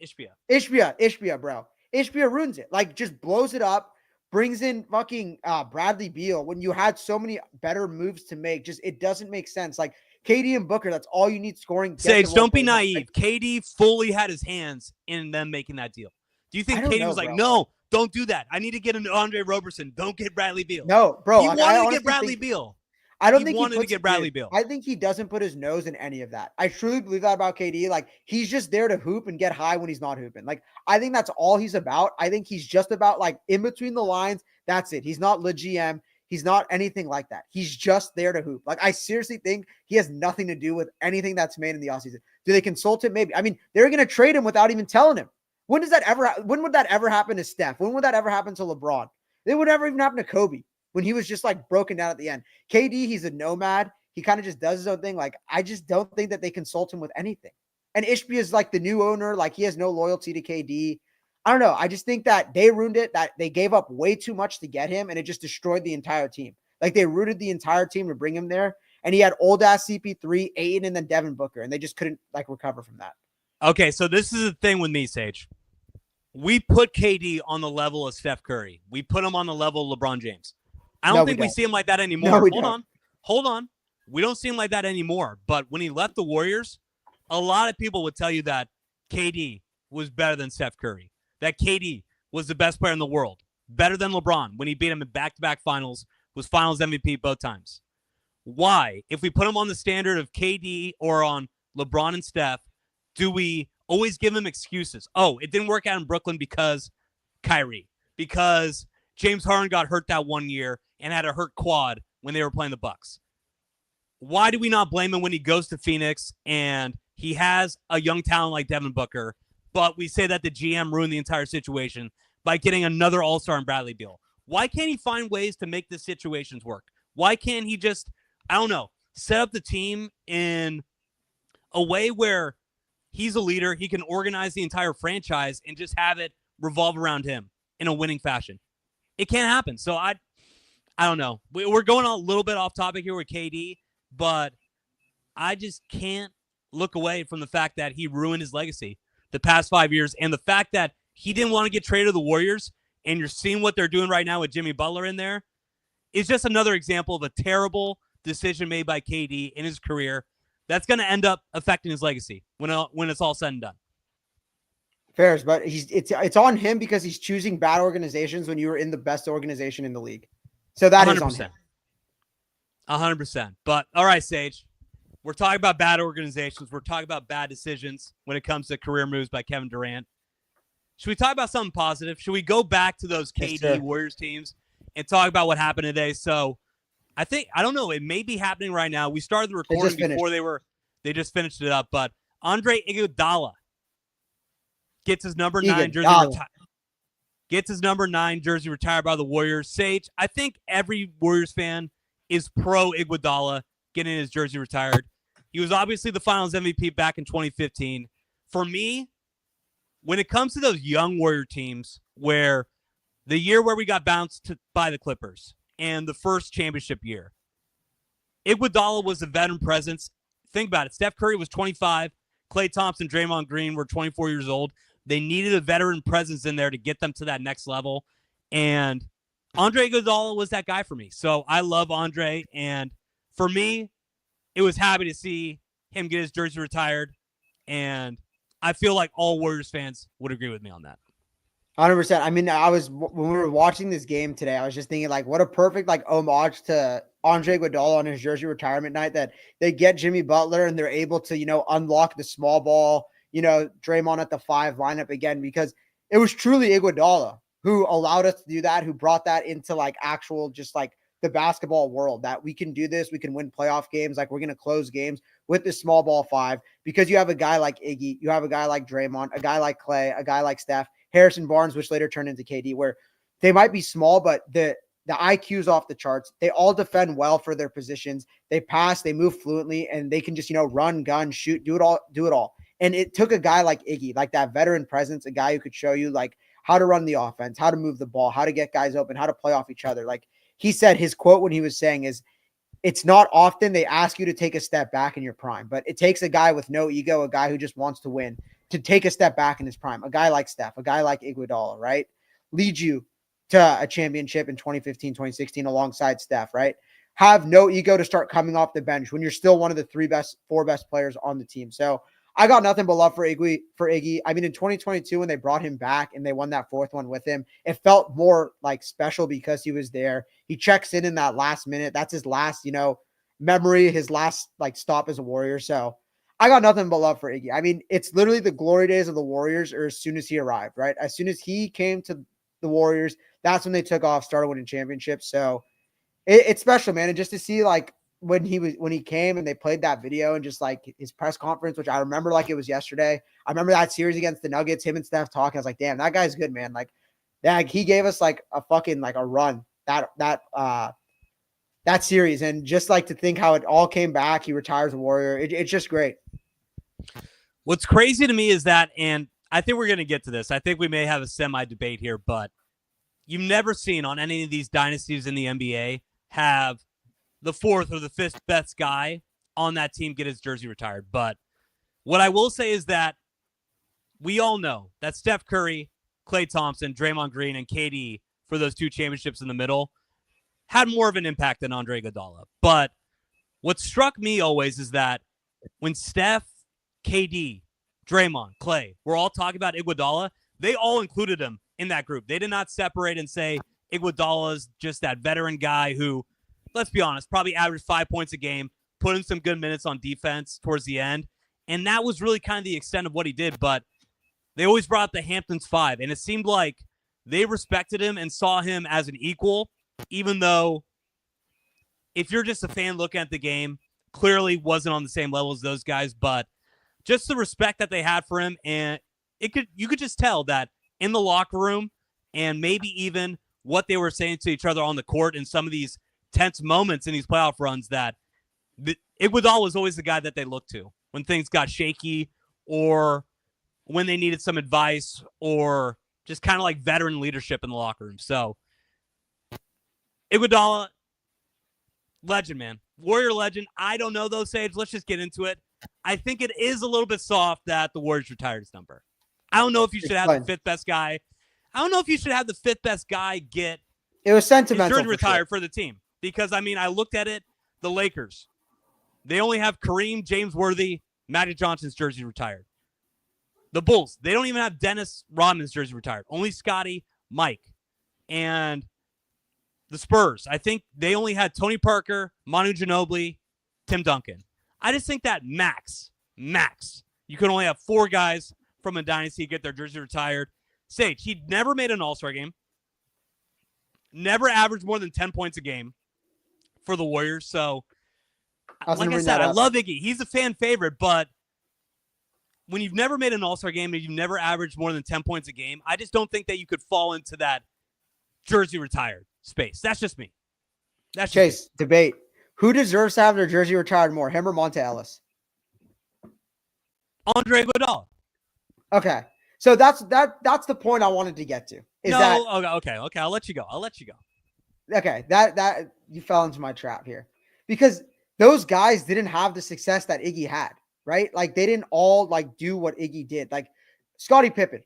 bro. Ishbia ruins it. Like, just blows it up. Brings in fucking Bradley Beal when you had so many better moves to make. Just, it doesn't make sense. Like, KD and Booker, that's all you need scoring. Sage, don't be naive. KD fully had his hands in them making that deal. Do you think KD was like, no, don't do that. I need to get an Andre Roberson. Don't get Bradley Beal. No, bro. He wanted to get Bradley Beal. I don't think he wanted to get Bradley Beal. I think he doesn't put his nose in any of that. I truly believe that about KD. Like, he's just there to hoop and get high when he's not hooping. Like, I think that's all he's about. I think he's just about, like, in between the lines. That's it. He's not le GM. He's not anything like that. He's just there to hoop. Like, I seriously think he has nothing to do with anything that's made in the offseason. Do they consult him? Maybe. I mean, they're going to trade him without even telling him. When would that ever happen to Steph? When would that ever happen to LeBron? It would never even happen to Kobe when he was just, like, broken down at the end. KD, he's a nomad. He kind of just does his own thing. Like, I just don't think that they consult him with anything. And Ishbia is like the new owner. Like, he has no loyalty to KD. I don't know. I just think that they ruined it, that they gave up way too much to get him, and it just destroyed the entire team. Like, they rooted the entire team to bring him there, and he had old-ass CP3, Ayton, and then Devin Booker, and they just couldn't, like, recover from that. Okay, so this is the thing with me, Sage. We put KD on the level of Steph Curry. We put him on the level of LeBron James. I don't think we see him like that anymore. Hold on. We don't see him like that anymore. But when he left the Warriors, a lot of people would tell you that KD was better than Steph Curry, that KD was the best player in the world, better than LeBron when he beat him in back-to-back finals, was finals MVP both times. Why, if we put him on the standard of KD or on LeBron and Steph, do we always give him excuses? Oh, it didn't work out in Brooklyn because Kyrie, because James Harden got hurt that one year and had a hurt quad when they were playing the Bucks. Why do we not blame him when he goes to Phoenix and he has a young talent like Devin Booker, but we say that the GM ruined the entire situation by getting another all-star in Bradley Beal? Why can't he find ways to make the situations work? Why can't he just, I don't know, set up the team in a way where he's a leader, he can organize the entire franchise and just have it revolve around him in a winning fashion? It can't happen. So I don't know. We're going a little bit off topic here with KD, but I just can't look away from the fact that he ruined his legacy the past 5 years, and the fact that he didn't want to get traded to the Warriors, and you're seeing what they're doing right now with Jimmy Butler in there, is just another example of a terrible decision made by KD in his career that's going to end up affecting his legacy when it's all said and done. Fairs, but it's on him because he's choosing bad organizations when you were in the best organization in the league. So that 100%. Is on him. 100%. But all right, Sage, we're talking about bad organizations. We're talking about bad decisions when it comes to career moves by Kevin Durant. Should we talk about something positive? Should we go back to those KD Warriors teams and talk about what happened today? So I don't know, it may be happening right now. We started the recording before they just finished it up, but Andre Iguodala gets his number 9 jersey retired by the Warriors. Sage, I think every Warriors fan is pro Iguodala getting his jersey retired. He was obviously the Finals MVP back in 2015. For me, when it comes to those young Warrior teams, where the year where we got bounced by the Clippers and the first championship year, Iguodala was the veteran presence. Think about it. Steph Curry was 25. Klay Thompson, Draymond Green were 24 years old. They needed a veteran presence in there to get them to that next level. And Andre Iguodala was that guy for me. So I love Andre. And for me, it was happy to see him get his jersey retired. And I feel like all Warriors fans would agree with me on that. 100%. I mean, when we were watching this game today, I was just thinking, like, what a perfect, like, homage to Andre Iguodala on his jersey retirement night, that they get Jimmy Butler and they're able to, unlock the small ball, Draymond at the 5 lineup again, because it was truly Iguodala who allowed us to do that, who brought that into, like, actual, just like the basketball world, that we can do this. We can win playoff games. Like, we're going to close games with this small ball 5, because you have a guy like Iggy, you have a guy like Draymond, a guy like Klay, a guy like Steph, Harrison Barnes, which later turned into KD, where they might be small, but the IQ is off the charts. They all defend well for their positions. They pass, they move fluently, and they can just, run, gun, shoot, do it all. And it took a guy like Iggy, like that veteran presence, a guy who could show you like how to run the offense, how to move the ball, how to get guys open, how to play off each other. Like he said, his quote when he was saying is, it's not often they ask you to take a step back in your prime, but it takes a guy with no ego, a guy who just wants to win, to take a step back in his prime. A guy like Steph, a guy like Iguodala, right? Lead you to a championship in 2015, 2016 alongside Steph, right? Have no ego to start coming off the bench when you're still one of the four best players on the team. So I got nothing but love for Iggy. I mean, in 2022, when they brought him back and they won that fourth one with him, it felt more like special because he was there. He checks in that last minute. That's his last, memory, his last like stop as a Warrior. So I got nothing but love for Iggy. I mean, it's literally the glory days of the Warriors, or as soon as he arrived, right? As soon as he came to the Warriors, that's when they took off, started winning championships. So it's special, man. And just to see like when he came and they played that video and just like his press conference, which I remember like it was yesterday. I remember that series against the Nuggets, him and Steph talking. I was like, damn, that guy's good, man. Like, yeah, he gave us like a fucking like a run that series. And just like to think how it all came back. He retires a Warrior. It's just great. What's crazy to me is that, and I think we're going to get to this. I think we may have a semi debate here, but you've never seen on any of these dynasties in the NBA have the fourth or the fifth best guy on that team get his jersey retired. But what I will say is that we all know that Steph Curry, Klay Thompson, Draymond Green, and KD for those two championships in the middle had more of an impact than Andre Iguodala. But what struck me always is that when Steph, KD, Draymond, Klay were all talking about Iguodala, they all included him in that group. They did not separate and say Iguodala is just that veteran guy who, let's be honest, probably averaged 5 points a game, put in some good minutes on defense towards the end. And that was really kind of the extent of what he did. But they always brought up the Hamptons Five. And it seemed like they respected him and saw him as an equal, even though if you're just a fan looking at the game, clearly wasn't on the same level as those guys. But just the respect that they had for him. And you could just tell that in the locker room and maybe even what they were saying to each other on the court in some of these tense moments in these playoff runs, that Iguodala was always the guy that they looked to when things got shaky or when they needed some advice or just kind of like veteran leadership in the locker room. So Iguodala, legend, man. Warrior legend. I don't know though, Sage. Let's just get into it. I think it is a little bit soft that the Warriors retired his number. I don't know if you should have the fifth best guy. I don't know if you should have the fifth best guy get it was sentimental his jersey retired for the team. Because, I mean, I looked at it, the Lakers, they only have Kareem, James Worthy, Magic Johnson's jersey retired. The Bulls, they don't even have Dennis Rodman's jersey retired. Only Scotty, Mike. And the Spurs, I think they only had Tony Parker, Manu Ginobili, Tim Duncan. I just think that max, you can only have four guys from a dynasty get their jersey retired. Sage, he never made an All-Star game. Never averaged more than 10 points a game for the Warriors. So, like I said, I love Iggy. He's a fan favorite, but when you've never made an All-Star game and you've never averaged more than 10 points a game, I just don't think that you could fall into that jersey retired space. That's just me. Chase, debate. Who deserves to have their jersey retired more, him or Monta Ellis? Andre Iguodala. Okay. So that's the point I wanted to get to. Okay. I'll let you go. Okay. That you fell into my trap here. Because those guys didn't have the success that Iggy had, right? Like they didn't all like do what Iggy did. Like Scottie Pippen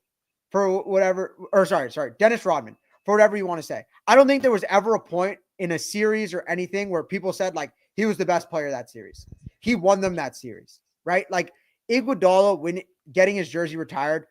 for whatever, or sorry, Dennis Rodman for whatever you want to say. I don't think there was ever a point in a series or anything where people said like he was the best player of that series. He won them that series, right? Like Iguodala when getting his jersey retired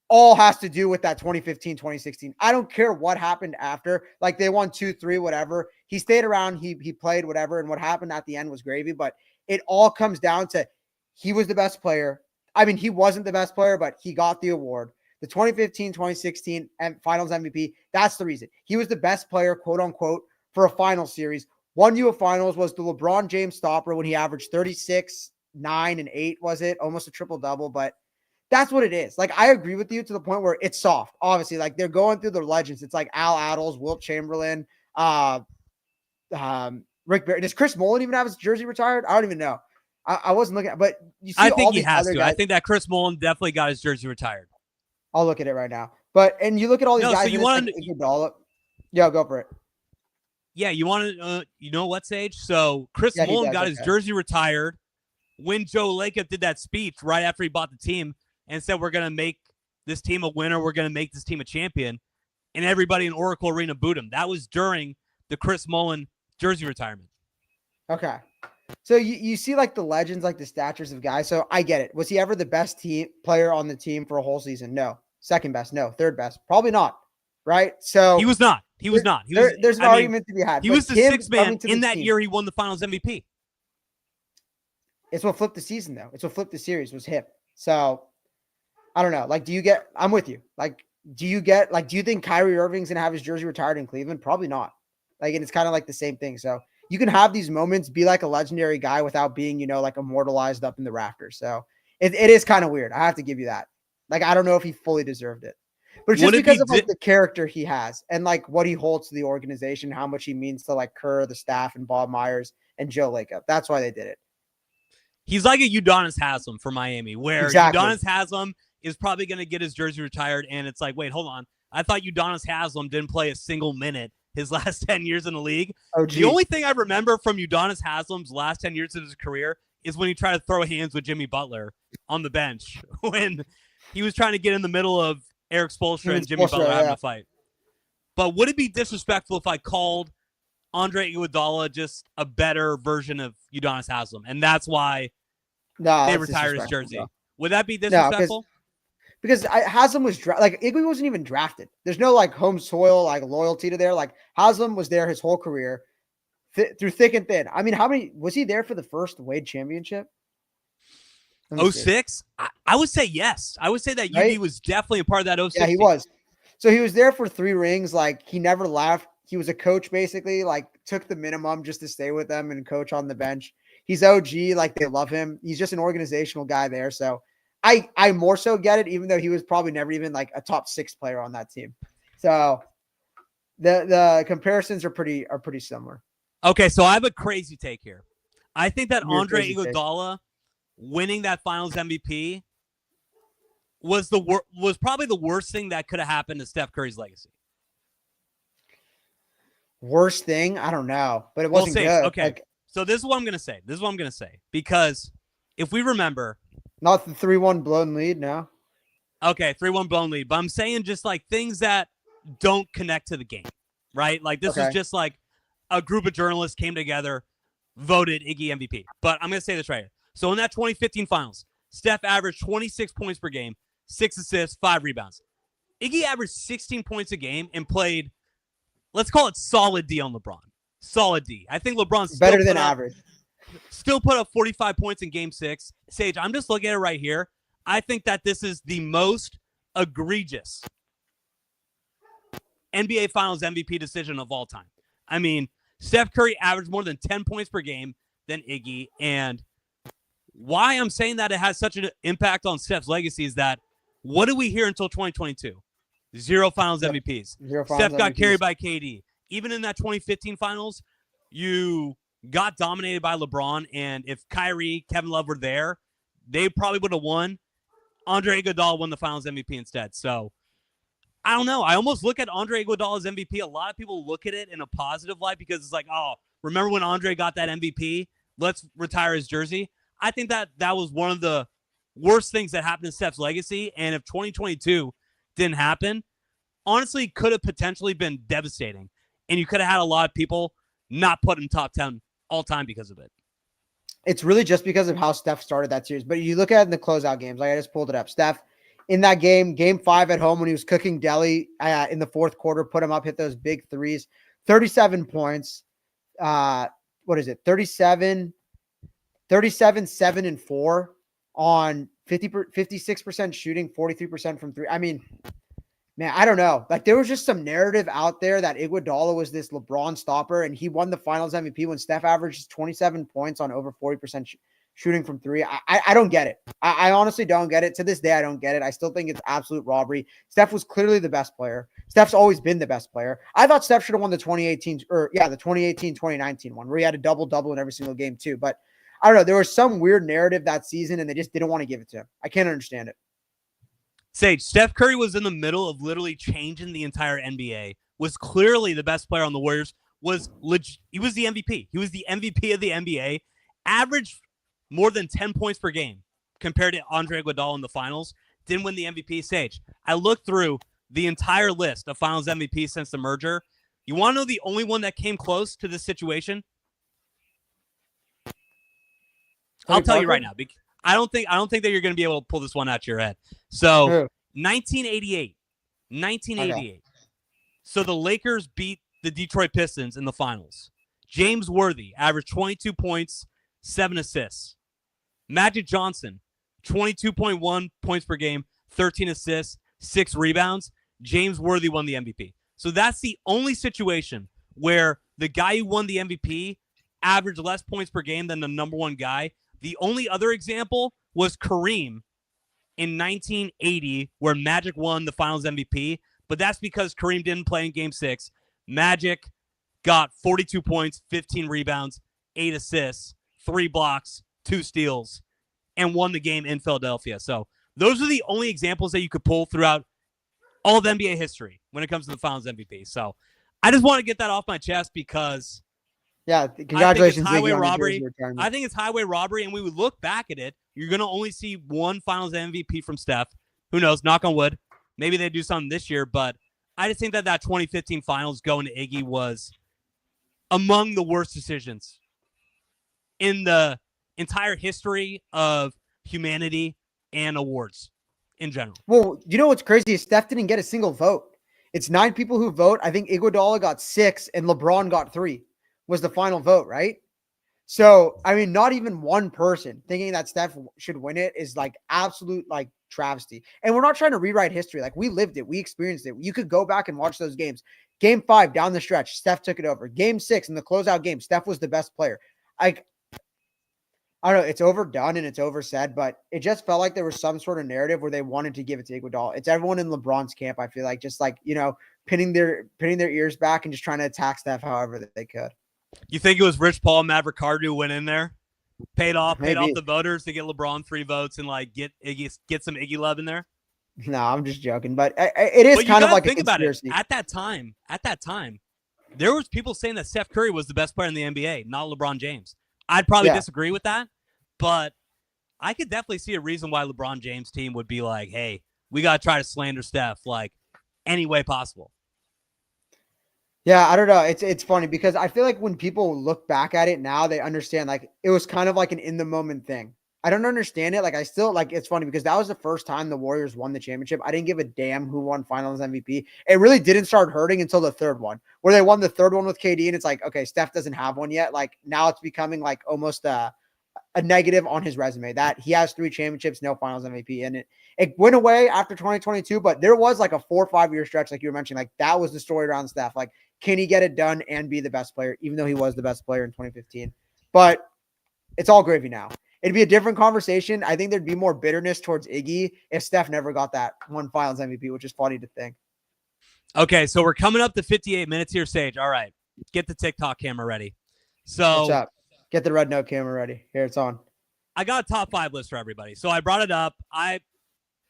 all has to do with that 2015, 2016. I don't care what happened after. Like they won 2-3, whatever. He stayed around. He played whatever. And what happened at the end was gravy. But it all comes down to he was the best player. I mean, he wasn't the best player, but he got the award. The 2015, 2016 finals MVP, that's the reason. He was the best player, quote unquote, for a final series. Won you a finals was the LeBron James stopper when he averaged 36, 9, and 8, was it? Almost a triple-double, but That's what it is. Like, I agree with you to the point where it's soft. Obviously, like they're going through the legends. It's like Al Attles, Wilt Chamberlain, Rick Barry. Does Chris Mullin even have his jersey retired? I don't even know. I wasn't looking at, but you see, I think all he these has other to. guys. I think that Chris Mullin definitely got his jersey retired. I'll look at it right now. And you look at all these guys. So you want to? Iguodala. Yeah, go for it. Yeah, you want to? You know what, Sage? So Chris Mullin got his jersey retired when Joe Lacob did that speech right after he bought the team and said, "We're going to make this team a winner. We're going to make this team a champion," and everybody in Oracle Arena booed him. That was during the Chris Mullin jersey retirement. Okay. So you see like the legends, like the statures of guys. So I get it. Was he ever the best player on the team for a whole season? No. Second best? No. Third best? Probably not. Right? So he was not. He was not. There's an argument to be had. He was the sixth man in that year. He won the Finals MVP. It's what flipped the season, though. It's what flipped the series was him. So I don't know. Like, I'm with you. Like, do you think Kyrie Irving's going to have his jersey retired in Cleveland? Probably not. Like, and it's kind of like the same thing. So you can have these moments, be like a legendary guy without being, like immortalized up in the rafters. So it is kind of weird. I have to give you that. Like, I don't know if he fully deserved it, but it's just because of like the character he has and like what he holds to the organization, how much he means to like Kerr, the staff, and Bob Myers and Joe Lacob. That's why they did it. He's like a Udonis Haslem for Miami, where Udonis Haslem is probably going to get his jersey retired. And it's like, wait, hold on. I thought Udonis Haslem didn't play a single minute his last 10 years in the league. The only thing I remember from Udonis Haslem's last 10 years of his career is when he tried to throw hands with Jimmy Butler on the bench when he was trying to get in the middle of Eric Spoelstra and Jimmy Butler having a fight. But would it be disrespectful if I called Andre Iguodala just a better version of Udonis Haslem? And that's why they retired his jersey. Bro. Would that be disrespectful? Because Haslem was Iggy wasn't even drafted. There's no like home soil like loyalty to there. Like Haslem was there his whole career through thick and thin. I mean, how many was he there for the first Wade championship? 06? I would say yes. I would say that UD was definitely a part of that 06. Yeah, he was. So he was there for 3 rings. Like he never left. He was a coach basically. Like took the minimum just to stay with them and coach on the bench. He's OG. Like they love him. He's just an organizational guy there. So. I more so get it, even though he was probably never even like a top 6 player on that team. So the comparisons are pretty similar. Okay, so I have a crazy take here. I think that Andre Iguodala winning that Finals MVP was probably the worst thing that could have happened to Steph Curry's legacy. Worst thing? I don't know, but it wasn't good. Okay, so this is what I'm gonna say. Because if we remember. Not the 3-1 blown lead, no. Okay, 3-1 blown lead. But I'm saying just like things that don't connect to the game, right? Like this is just like a group of journalists came together, voted Iggy MVP. But I'm going to say this right here. So in that 2015 finals, Steph averaged 26 points per game, 6 assists, 5 rebounds. Iggy averaged 16 points a game and played, let's call it solid D on LeBron. Solid D. I think LeBron's better than average. Still put up 45 points in Game 6. Sage, I'm just looking at it right here. I think that this is the most egregious NBA Finals MVP decision of all time. I mean, Steph Curry averaged more than 10 points per game than Iggy. And why I'm saying that it has such an impact on Steph's legacy is that what did we hear until 2022? 0 Finals MVPs. Steph got carried by KD. Even in that 2015 Finals, you got dominated by LeBron, and if Kyrie, Kevin Love were there, they probably would have won. Andre Iguodala won the Finals MVP instead. So, I don't know. I almost look at Andre Iguodala's MVP. A lot of people look at it in a positive light because it's like, oh, remember when Andre got that MVP? Let's retire his jersey. I think that was one of the worst things that happened to Steph's legacy, and if 2022 didn't happen, honestly, could have potentially been devastating, and you could have had a lot of people not put him top 10 all time because of it. It's really just because of how Steph started that series. But you look at it in the closeout games, like I just pulled it up. Steph, in that game 5 at home when he was cooking deli in the fourth quarter, put him up, hit those big threes, 37 points. What is it? 37, 7 and 4 on 56% shooting, 43% from 3. I mean, Man, I don't know. Like there was just some narrative out there that Iguodala was this LeBron stopper, and he won the Finals MVP when Steph averages 27 points on over 40% shooting from three. I don't get it. I honestly don't get it. To this day, I don't get it. I still think it's absolute robbery. Steph was clearly the best player. Steph's always been the best player. I thought Steph should have won the 2018-2019 one where he had a double-double in every single game too. But I don't know. There was some weird narrative that season, and they just didn't want to give it to him. I can't understand it. Sage, Steph Curry was in the middle of literally changing the entire NBA, was clearly the best player on the Warriors, he was the MVP. He was the MVP of the NBA, averaged more than 10 points per game compared to Andre Iguodala in the finals, didn't win the MVP. Sage, I looked through the entire list of finals MVP since the merger. You want to know the only one that came close to this situation? I'll tell you right now. I don't think that you're going to be able to pull this one out of your head. So, 1988. Okay. So the Lakers beat the Detroit Pistons in the finals. James Worthy averaged 22 points, 7 assists. Magic Johnson, 22.1 points per game, 13 assists, 6 rebounds. James Worthy won the MVP. So that's the only situation where the guy who won the MVP averaged less points per game than the number one guy. The only other example was Kareem in 1980, where Magic won the Finals MVP, but that's because Kareem didn't play in Game 6. Magic got 42 points, 15 rebounds, 8 assists, 3 blocks, 2 steals, and won the game in Philadelphia. So those are the only examples that you could pull throughout all of NBA history when it comes to the Finals MVP. So I just want to get that off my chest because congratulations, I think it's highway robbery. I think it's highway robbery, and we would look back at it. You're going to only see one Finals MVP from Steph. Who knows? Knock on wood. Maybe they do something this year, but I just think that 2015 Finals going to Iggy was among the worst decisions in the entire history of humanity and awards in general. Well, you know what's crazy is Steph didn't get a single vote. It's 9 people who vote. I think Iguodala got 6 and LeBron got 3. Was the final vote, right? So, I mean, not even one person thinking that Steph should win it is like absolute like travesty. And we're not trying to rewrite history. Like we lived it. We experienced it. You could go back and watch those games. Game 5 down the stretch, Steph took it over. Game 6 in the closeout game, Steph was the best player. Like, I don't know. It's overdone and it's oversaid, but it just felt like there was some sort of narrative where they wanted to give it to Iguodala. It's everyone in LeBron's camp. I feel like just like, pinning their ears back and just trying to attack Steph however they could. You think it was Rich Paul, Maverick Carter who went in there, paid off the voters to get LeBron 3 votes and like get some Iggy love in there? No, I'm just joking, but it is kind of like a conspiracy. At that time, there was people saying that Steph Curry was the best player in the NBA, not LeBron James. I'd probably disagree with that, but I could definitely see a reason why LeBron James' team would be like, "Hey, we got to try to slander Steph like any way possible." Yeah, I don't know. It's funny because I feel like when people look back at it now, they understand like it was kind of like an in the moment thing. I don't understand it. Like I still like it's funny because that was the first time the Warriors won the championship. I didn't give a damn who won Finals MVP. It really didn't start hurting until the third one, where they won the third one with KD, and it's like, okay, Steph doesn't have one yet. Like now it's becoming like almost a negative on his resume that he has 3 championships, no Finals MVP, and it went away after 2022. But there was like a 4 or 5 year stretch, like you were mentioning, like that was the story around Steph. Like, can he get it done and be the best player, even though he was the best player in 2015? But it's all gravy now. It'd be a different conversation. I think there'd be more bitterness towards Iggy if Steph never got that one Finals MVP, which is funny to think. Okay, so we're coming up to 58 minutes here, Sage. All right, get the TikTok camera ready. So, what's up? Get the red note camera ready. Here, it's on. I got a top 5 list for everybody. So I brought it up.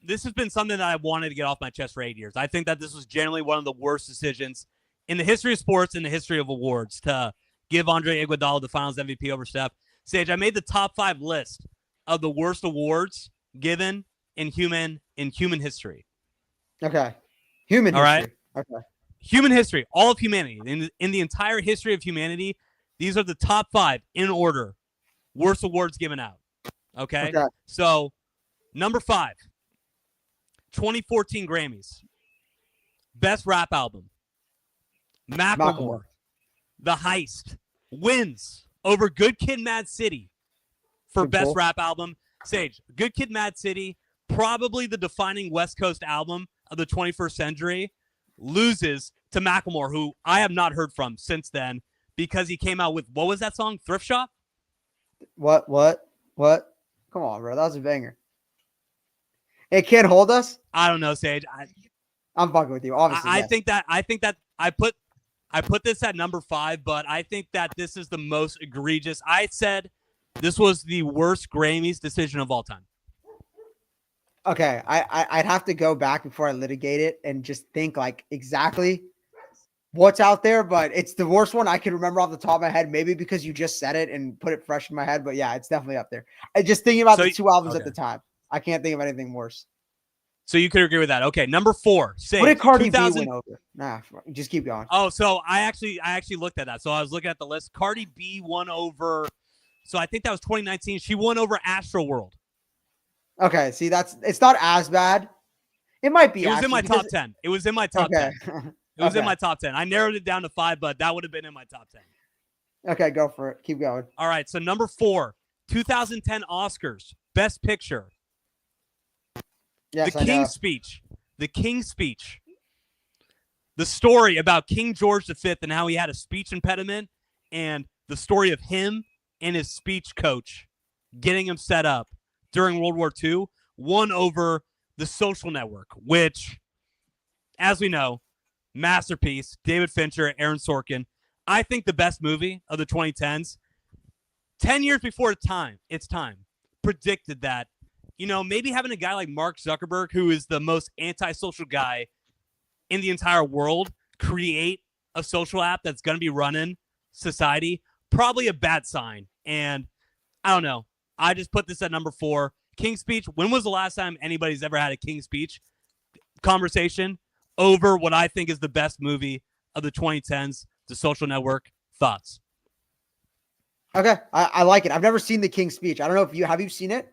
This has been something that I wanted to get off my chest for 8 years. I think that this was generally one of the worst decisions in the history of sports, in the history of awards, to give Andre Iguodala the Finals MVP over Steph. Sage, I made the top 5 list of the worst awards given in human history. Okay. Human history. All right. Okay. Human history, all of humanity. In the entire history of humanity, these are the top 5 in order worst awards given out. Okay? So, number 5, 2014 Grammys. Best rap album. Macklemore. The Heist wins over Good Kid, Mad City for best rap album. Sage, Good Kid, Mad City, probably the defining West Coast album of the 21st century, loses to Macklemore, who I have not heard from since then because he came out with, what was that song? Thrift Shop? What? Come on, bro. That was a banger. It can't hold us? I don't know, Sage. I'm fucking with you. Obviously, I think that I put this at number 5, but I think that this is the most egregious. I said this was the worst Grammys decision of all time. Okay, I'd have to go back before I litigate it and just think like exactly what's out there, but it's the worst one I can remember off the top of my head, maybe because you just said it and put it fresh in my head, but yeah, it's definitely up there. I just thinking about the 2 albums at the time. I can't think of anything worse. So you could agree with that. Okay, number 4. What did Cardi B win over? Nah, just keep going. Oh, so I actually looked at that. So I was looking at the list. Cardi B won over, so I think that was 2019. She won over Astroworld. Okay, see, it's not as bad. It might be. It was in my top 10. It was in my top 10. It was in my top 10. I narrowed it down to 5, but that would have been in my top 10. Okay, go for it. Keep going. All right, so number 4, 2010 Oscars, Best Picture. Yes, The King's Speech. The King's Speech. The story about King George V and how he had a speech impediment, and the story of him and his speech coach getting him set up during World War II won over The Social Network, which, as we know, masterpiece, David Fincher, Aaron Sorkin. I think the best movie of the 2010s, 10 years before its time, predicted that, maybe having a guy like Mark Zuckerberg, who is the most antisocial guy in the entire world, create a social app that's going to be running society, probably a bad sign. And I don't know. I just put this at number 4. King's Speech. When was the last time anybody's ever had a King's Speech conversation over what I think is the best movie of the 2010s, The Social Network? Thoughts? Okay, I like it. I've never seen the King's Speech. I don't know if have you seen it?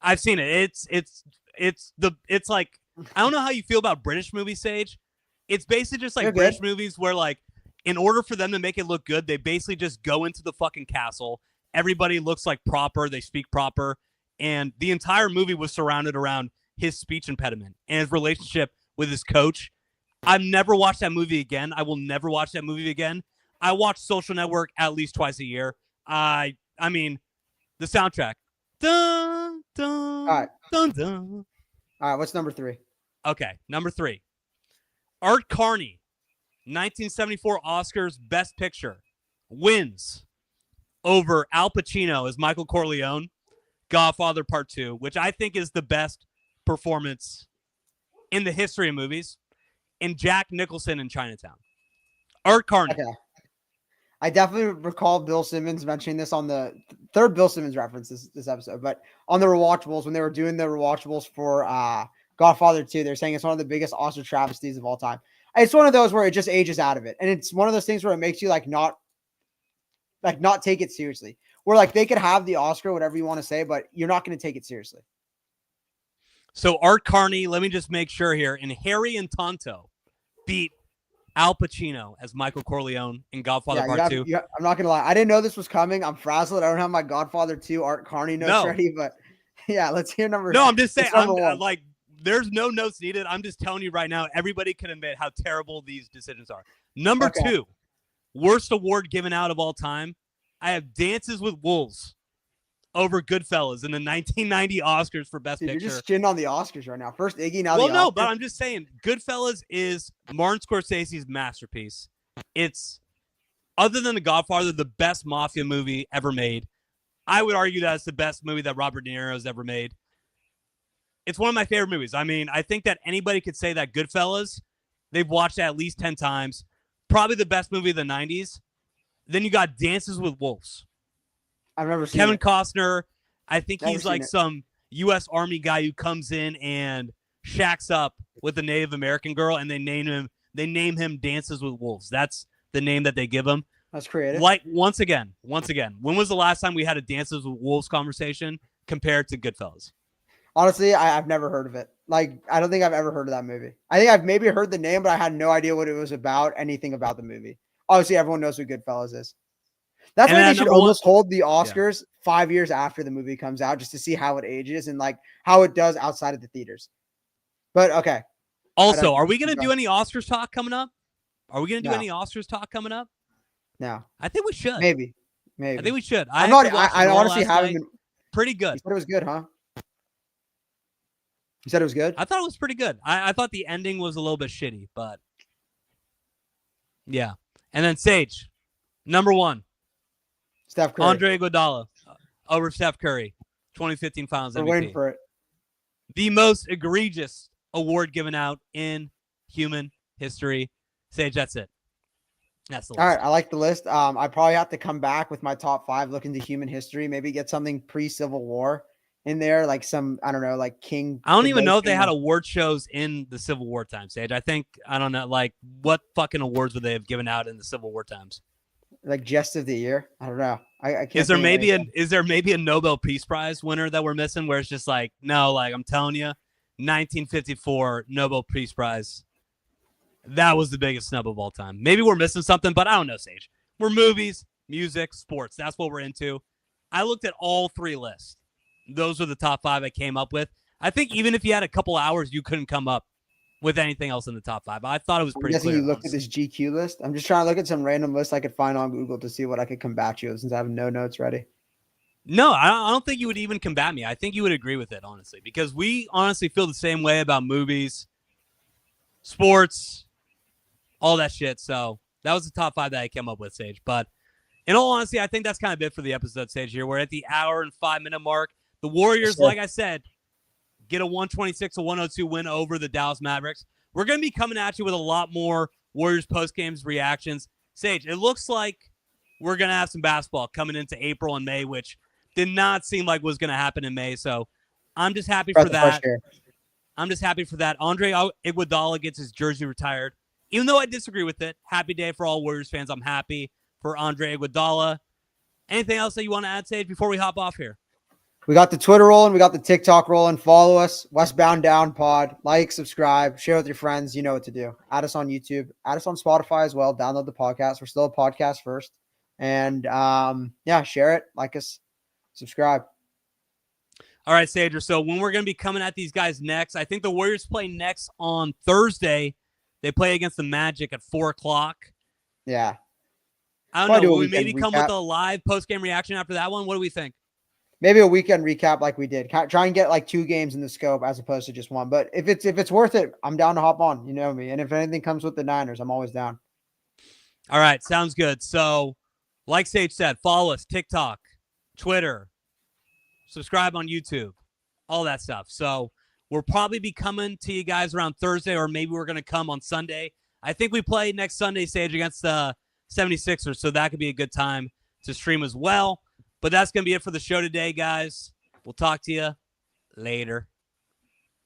I've seen it. It's like, I don't know how you feel about British movies, Sage. It's basically just like British movies where, like, in order for them to make it look good, they basically just go into the fucking castle. Everybody looks like proper. They speak proper. And the entire movie was surrounded around his speech impediment and his relationship with his coach. I've never watched that movie again. I will never watch that movie again. I watch Social Network at least twice a year. I mean, the soundtrack. Dun, dun, All right. Dun, dun. All right, what's number 3? Okay, number 3. Art Carney, 1974 Oscars Best Picture, wins over Al Pacino as Michael Corleone, Godfather Part 2, which I think is the best performance in the history of movies, and Jack Nicholson in Chinatown. Art Carney. Okay. I definitely recall Bill Simmons mentioning this on the third Bill Simmons reference this episode, but on the rewatchables, when they were doing the rewatchables for Godfather 2, they're saying it's one of the biggest Oscar travesties of all time. It's one of those where it just ages out of it. And it's one of those things where it makes you not take it seriously. Where like they could have the Oscar, whatever you want to say, but you're not going to take it seriously. So Art Carney, let me just make sure here, and Harry and Tonto beat Al Pacino as Michael Corleone in Godfather Part 2. I'm not going to lie. I didn't know this was coming. I'm frazzled. I don't have my Godfather 2 Art Carney notes ready, but yeah, let's hear number. No, I'm just saying, like, there's no notes needed. I'm just telling you right now, everybody can admit how terrible these decisions are. Number 2, worst award given out of all time. I have Dances with Wolves over Goodfellas in the 1990 Oscars for Best Picture. You're just shitting on the Oscars right now. First Iggy, now well, the no, Oscars. but I'm just saying, Goodfellas is Martin Scorsese's masterpiece. It's, other than The Godfather, the best mafia movie ever made. I would argue that it's the best movie that Robert De Niro has ever made. It's one of my favorite movies. I mean, I think that anybody could say that Goodfellas, they've watched it at least 10 times. Probably the best movie of the 90s. Then you got Dances with Wolves. I've never seen Kevin it. Costner. I think Never he's like some U.S. Army guy who comes in and shacks up with a Native American girl, and they name him Dances with Wolves. That's the name that they give him. That's creative. Like once again, when was the last time we had a Dances with Wolves conversation compared to Goodfellas? Honestly, I've never heard of it. Like, I don't think I've ever heard of that movie. I think I've maybe heard the name, but I had no idea what it was about, anything about the movie. Obviously, everyone knows who Goodfellas is. That's why they should almost hold the Oscars 5 years after the movie comes out, just to see how it ages and like how it does outside of the theaters. But okay, Also, are we going to do any Oscars talk coming up? Are we going to do No. any Oscars talk coming up? No. I think we should. Maybe. I think we should. I honestly haven't been. Pretty good. You said it was good, huh? You said it was good? I thought it was pretty good. I thought the ending was a little bit shitty, but yeah. And then Sage, number 1. Steph Curry. Andre Iguodala over Steph Curry, 2015 Finals MVP. We're waiting for it. The most egregious award given out in human history. Sage, that's it. That's the list. All right, I like the list. I probably have to come back with my top 5, look into human history, maybe get something pre-Civil War in there, like some, I don't know, like King. I don't even know if they had award shows in the Civil War times, Sage. I don't know, like what fucking awards would they have given out in the Civil War times? Like Jest of the Year? I don't know. I can't. Is there maybe a Nobel Peace Prize winner that we're missing where it's just like, no, like I'm telling you, 1954 Nobel Peace Prize. That was the biggest snub of all time. Maybe we're missing something, but I don't know, Sage. We're movies, music, sports. That's what we're into. I looked at all 3 lists. Those are the top 5 I came up with. I think even if you had a couple hours, you couldn't come up with anything else in the top 5. I thought it was pretty clear. You looked at this GQ list? I'm just trying to look at some random list I could find on Google to see what I could combat you with since I have no notes ready. No, I don't think you would even combat me. I think you would agree with it, honestly, because we honestly feel the same way about movies, sports, all that shit. So that was the top 5 that I came up with, Sage. But in all honesty, I think that's kind of it for the episode, Sage. Here we're at the hour and 5-minute mark. The Warriors, like I said, get a 126-102 win over the Dallas Mavericks. We're going to be coming at you with a lot more Warriors post-games reactions. Sage, it looks like we're going to have some basketball coming into April and May, which did not seem like was going to happen in May. So I'm just happy for that. I'm just happy for that. Andre Iguodala gets his jersey retired. Even though I disagree with it, happy day for all Warriors fans. I'm happy for Andre Iguodala. Anything else that you want to add, Sage, before we hop off here? We got the Twitter rolling. We got the TikTok rolling. Follow us, Westbound Down Pod. Like, subscribe, share with your friends. You know what to do. Add us on YouTube. Add us on Spotify as well. Download the podcast. We're still a podcast first. And, share it. Like us. Subscribe. All right, Sage. So when we're going to be coming at these guys next, I think the Warriors play next on Thursday. They play against the Magic at 4 o'clock. Yeah. I don't know. Will we maybe come with a live post-game reaction after that one? What do we think? Maybe a weekend recap like we did. Try and get like 2 games in the scope as opposed to just 1. But if it's worth it, I'm down to hop on. You know me. And if anything comes with the Niners, I'm always down. All right. Sounds good. So like Sage said, follow us, TikTok, Twitter, subscribe on YouTube, all that stuff. So we'll probably be coming to you guys around Thursday, or maybe we're going to come on Sunday. I think we play next Sunday, Sage, against the 76ers, so that could be a good time to stream as well. But that's going to be it for the show today, guys. We'll talk to you later.